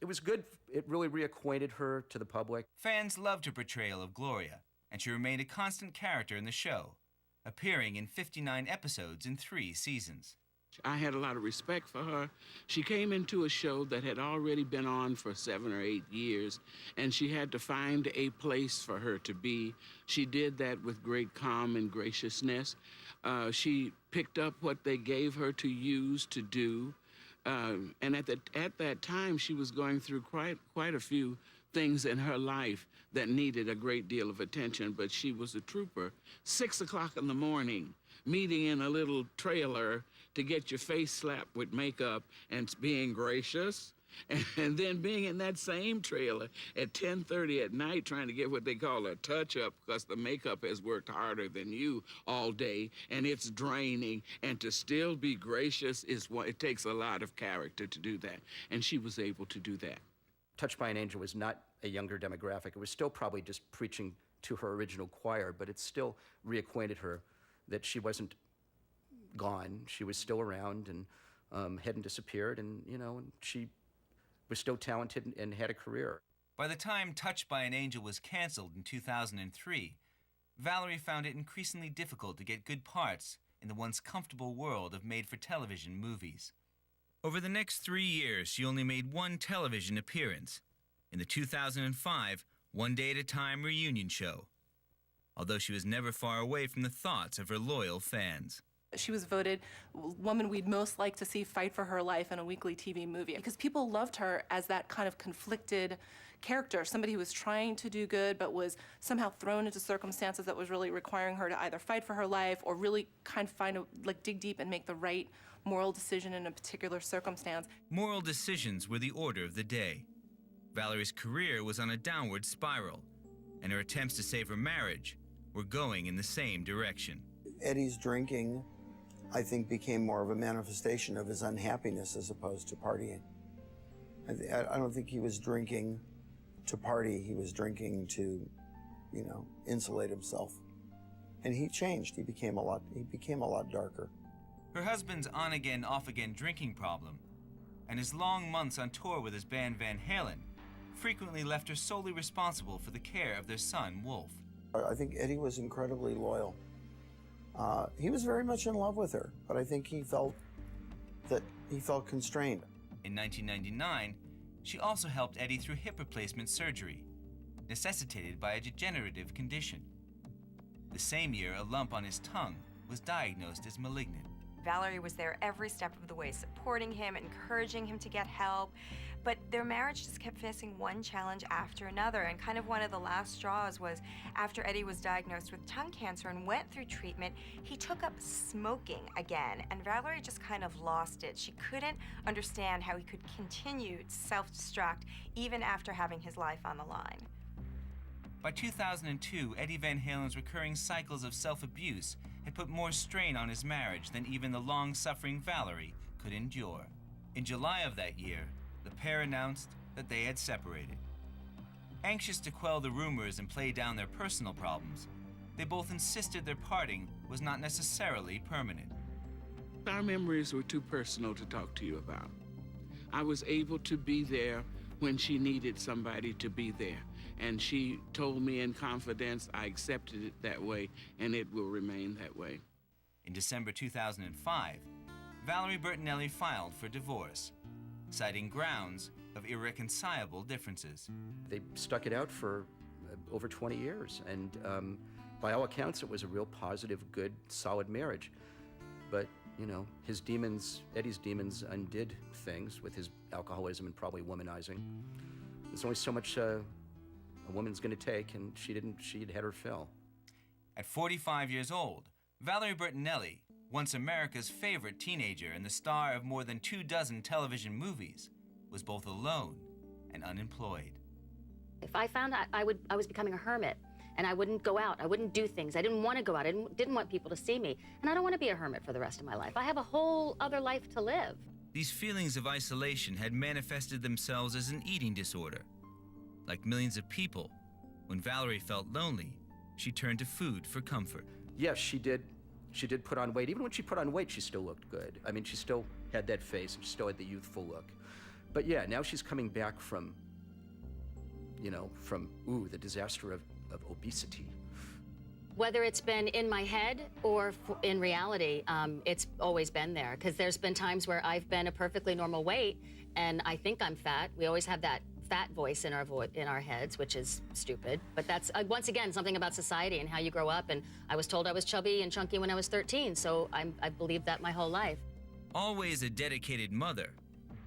was good. It really reacquainted her to the public. Fans loved her portrayal of Gloria, and she remained a constant character in the show, appearing in 59 episodes in 3 seasons. I had a lot of respect for her. She came into a show that had already been on for 7 or 8 years, and she had to find a place for her to be. She did that with great calm and graciousness. She picked up what they gave her to use to do. And at that time, she was going through quite a few things in her life that needed a great deal of attention, but she was a trooper. 6 o'clock in the morning, meeting in a little trailer to get your face slapped with makeup and being gracious, and then being in that same trailer at 10:30 at night trying to get what they call a touch-up because the makeup has worked harder than you all day and it's draining, and to still be gracious it takes a lot of character to do that, and she was able to do that. Touched by an Angel was not a younger demographic. It was still probably just preaching to her original choir, but it still reacquainted her that she wasn't gone. She was still around and hadn't disappeared, and, you know, she was still talented and had a career. By the time Touched by an Angel was canceled in 2003, Valerie found it increasingly difficult to get good parts in the once comfortable world of made-for-television movies. Over the next 3 years, she only made 1 television appearance in the 2005 One Day at a Time reunion show. although she was never far away from the thoughts of her loyal fans. She was voted woman we'd most like to see fight for her life in a weekly TV movie because people loved her as that kind of conflicted character, somebody who was trying to do good but was somehow thrown into circumstances that was really requiring her to either fight for her life or really kind of dig deep and make the right moral decision in a particular circumstance. Moral decisions were the order of the day. Valerie's career was on a downward spiral, and her attempts to save her marriage were going in the same direction. Eddie's drinking, I think, became more of a manifestation of his unhappiness as opposed to partying. I don't think he was drinking to party. He was drinking to, insulate himself. And he changed. He became a lot darker. Her husband's on-again, off-again drinking problem and his long months on tour with his band Van Halen frequently left her solely responsible for the care of their son, Wolf. I think Eddie was incredibly loyal. He was very much in love with her, but I think he felt constrained. In 1999, she also helped Eddie through hip replacement surgery, necessitated by a degenerative condition. The same year, a lump on his tongue was diagnosed as malignant. Valerie was there every step of the way, supporting him, encouraging him to get help. But their marriage just kept facing one challenge after another. And kind of one of the last straws was after Eddie was diagnosed with tongue cancer and went through treatment, he took up smoking again. And Valerie just kind of lost it. She couldn't understand how he could continue to self-destruct even after having his life on the line. By 2002, Eddie Van Halen's recurring cycles of self-abuse had put more strain on his marriage than even the long-suffering Valerie could endure. In July of that year, the pair announced that they had separated. Anxious to quell the rumors and play down their personal problems, they both insisted their parting was not necessarily permanent. Our memories were too personal to talk to you about. I was able to be there when she needed somebody to be there. And she told me in confidence, I accepted it that way, and it will remain that way. In December 2005, Valerie Bertinelli filed for divorce, citing grounds of irreconcilable differences. They stuck it out for over 20 years, and by all accounts, it was a real positive, good, solid marriage. But, his demons, Eddie's demons, undid things with his alcoholism and probably womanizing. There's only so much a woman's going to take, and she'd had her fill. At 45 years old, Valerie Bertinelli, once America's favorite teenager and the star of more than 24 television movies, was both alone and unemployed. If I found out I was becoming a hermit, and I wouldn't go out, I wouldn't do things, I didn't want to go out, I didn't want people to see me, and I don't want to be a hermit for the rest of my life. I have a whole other life to live. These feelings of isolation had manifested themselves as an eating disorder. Like millions of people, when Valerie felt lonely, she turned to food for comfort. Yes, she did put on weight. Even when she put on weight, she still looked good. I mean, she still had that face, and she still had the youthful look. But yeah, now she's coming back from the disaster of obesity. Whether it's been in my head or in reality, it's always been there. Because there's been times where I've been a perfectly normal weight, and I think I'm fat. We always have that fat voice in our heads, which is stupid. But that's, once again, something about society and how you grow up. And I was told I was chubby and chunky when I was 13, so I believed that my whole life. Always a dedicated mother,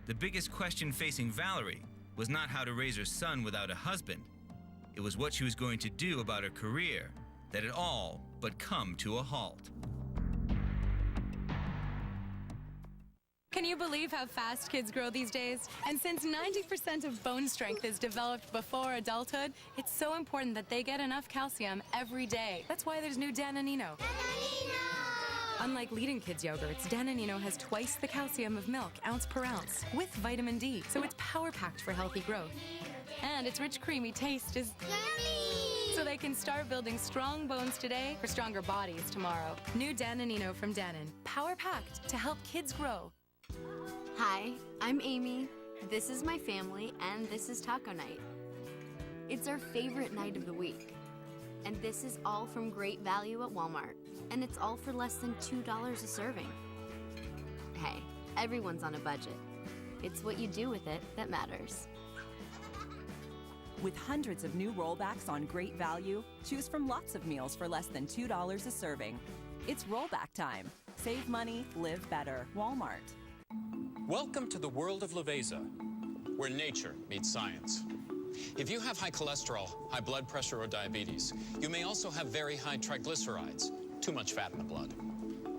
the biggest question facing Valerie was not how to raise her son without a husband. It was what she was going to do about her career that had all but come to a halt. Can you believe how fast kids grow these days? And since 90% of bone strength is developed before adulthood, it's so important that they get enough calcium every day. That's why there's new Danonino. Unlike leading kids' yogurts, Danonino has twice the calcium of milk, ounce per ounce, with vitamin D, so it's power-packed for healthy growth. And its rich, creamy taste is yummy! So they can start building strong bones today for stronger bodies tomorrow. New Danonino from Danon, power-packed to help kids grow. Hi, I'm Amy. This is my family, and this is taco night. It's our favorite night of the week. And this is all from great value at Walmart. And it's all for less than $2 a serving. Hey, everyone's on a budget. It's what you do with it that matters. With hundreds of new rollbacks on great value, choose from lots of meals for less than $2 a serving. It's rollback time. Save money, live better. Walmart. Welcome to the world of Leveza, where nature meets science. If you have high cholesterol, high blood pressure, or diabetes, you may also have very high triglycerides, too much fat in the blood.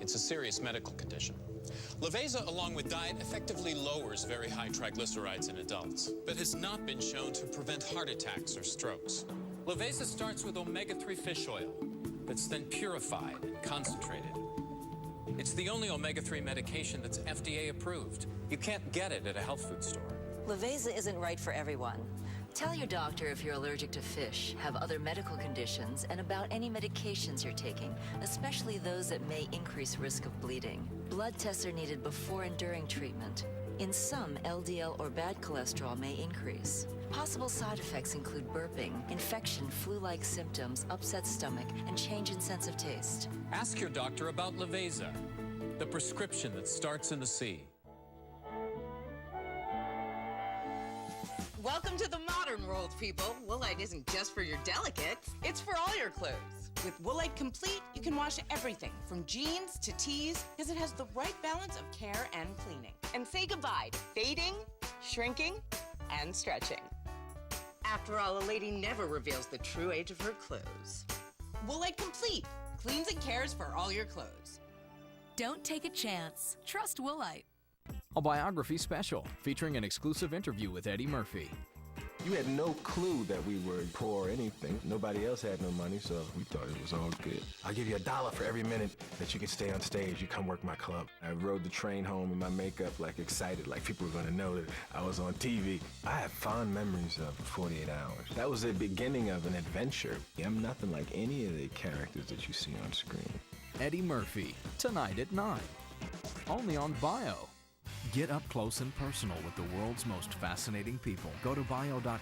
It's a serious medical condition. Leveza, along with diet, effectively lowers very high triglycerides in adults, but has not been shown to prevent heart attacks or strokes. Leveza starts with omega-3 fish oil that's then purified and concentrated. It's the only omega-3 medication that's FDA approved. You can't get it at a health food store. Leveza isn't right for everyone. Tell your doctor if you're allergic to fish, have other medical conditions, and about any medications you're taking, especially those that may increase risk of bleeding. Blood tests are needed before and during treatment. In some, LDL or bad cholesterol may increase. Possible side effects include burping, infection, flu-like symptoms, upset stomach, and change in sense of taste. Ask your doctor about Leveza, the prescription that starts in the sea. Welcome to the modern world, people. Woolite isn't just for your delicates, it's for all your clothes. With Woolite Complete, you can wash everything from jeans to tees because it has the right balance of care and cleaning. And say goodbye to fading, shrinking, and stretching. After all, a lady never reveals the true age of her clothes. Woolite Complete cleans and cares for all your clothes. Don't take a chance. Trust Woolite. A biography special featuring an exclusive interview with Eddie Murphy. You had no clue that we were poor or anything. Nobody else had no money, so we thought it was all good. I'll give you $1 for every minute that you can stay on stage. You come work my club. I rode the train home in my makeup, like excited, like people were gonna know that I was on TV. I have fond memories of 48 Hours. That was the beginning of an adventure. I'm nothing like any of the characters that you see on screen. Eddie Murphy, tonight at 9. Only on Bio. Get up close and personal with the world's most fascinating people. Go to bio.com.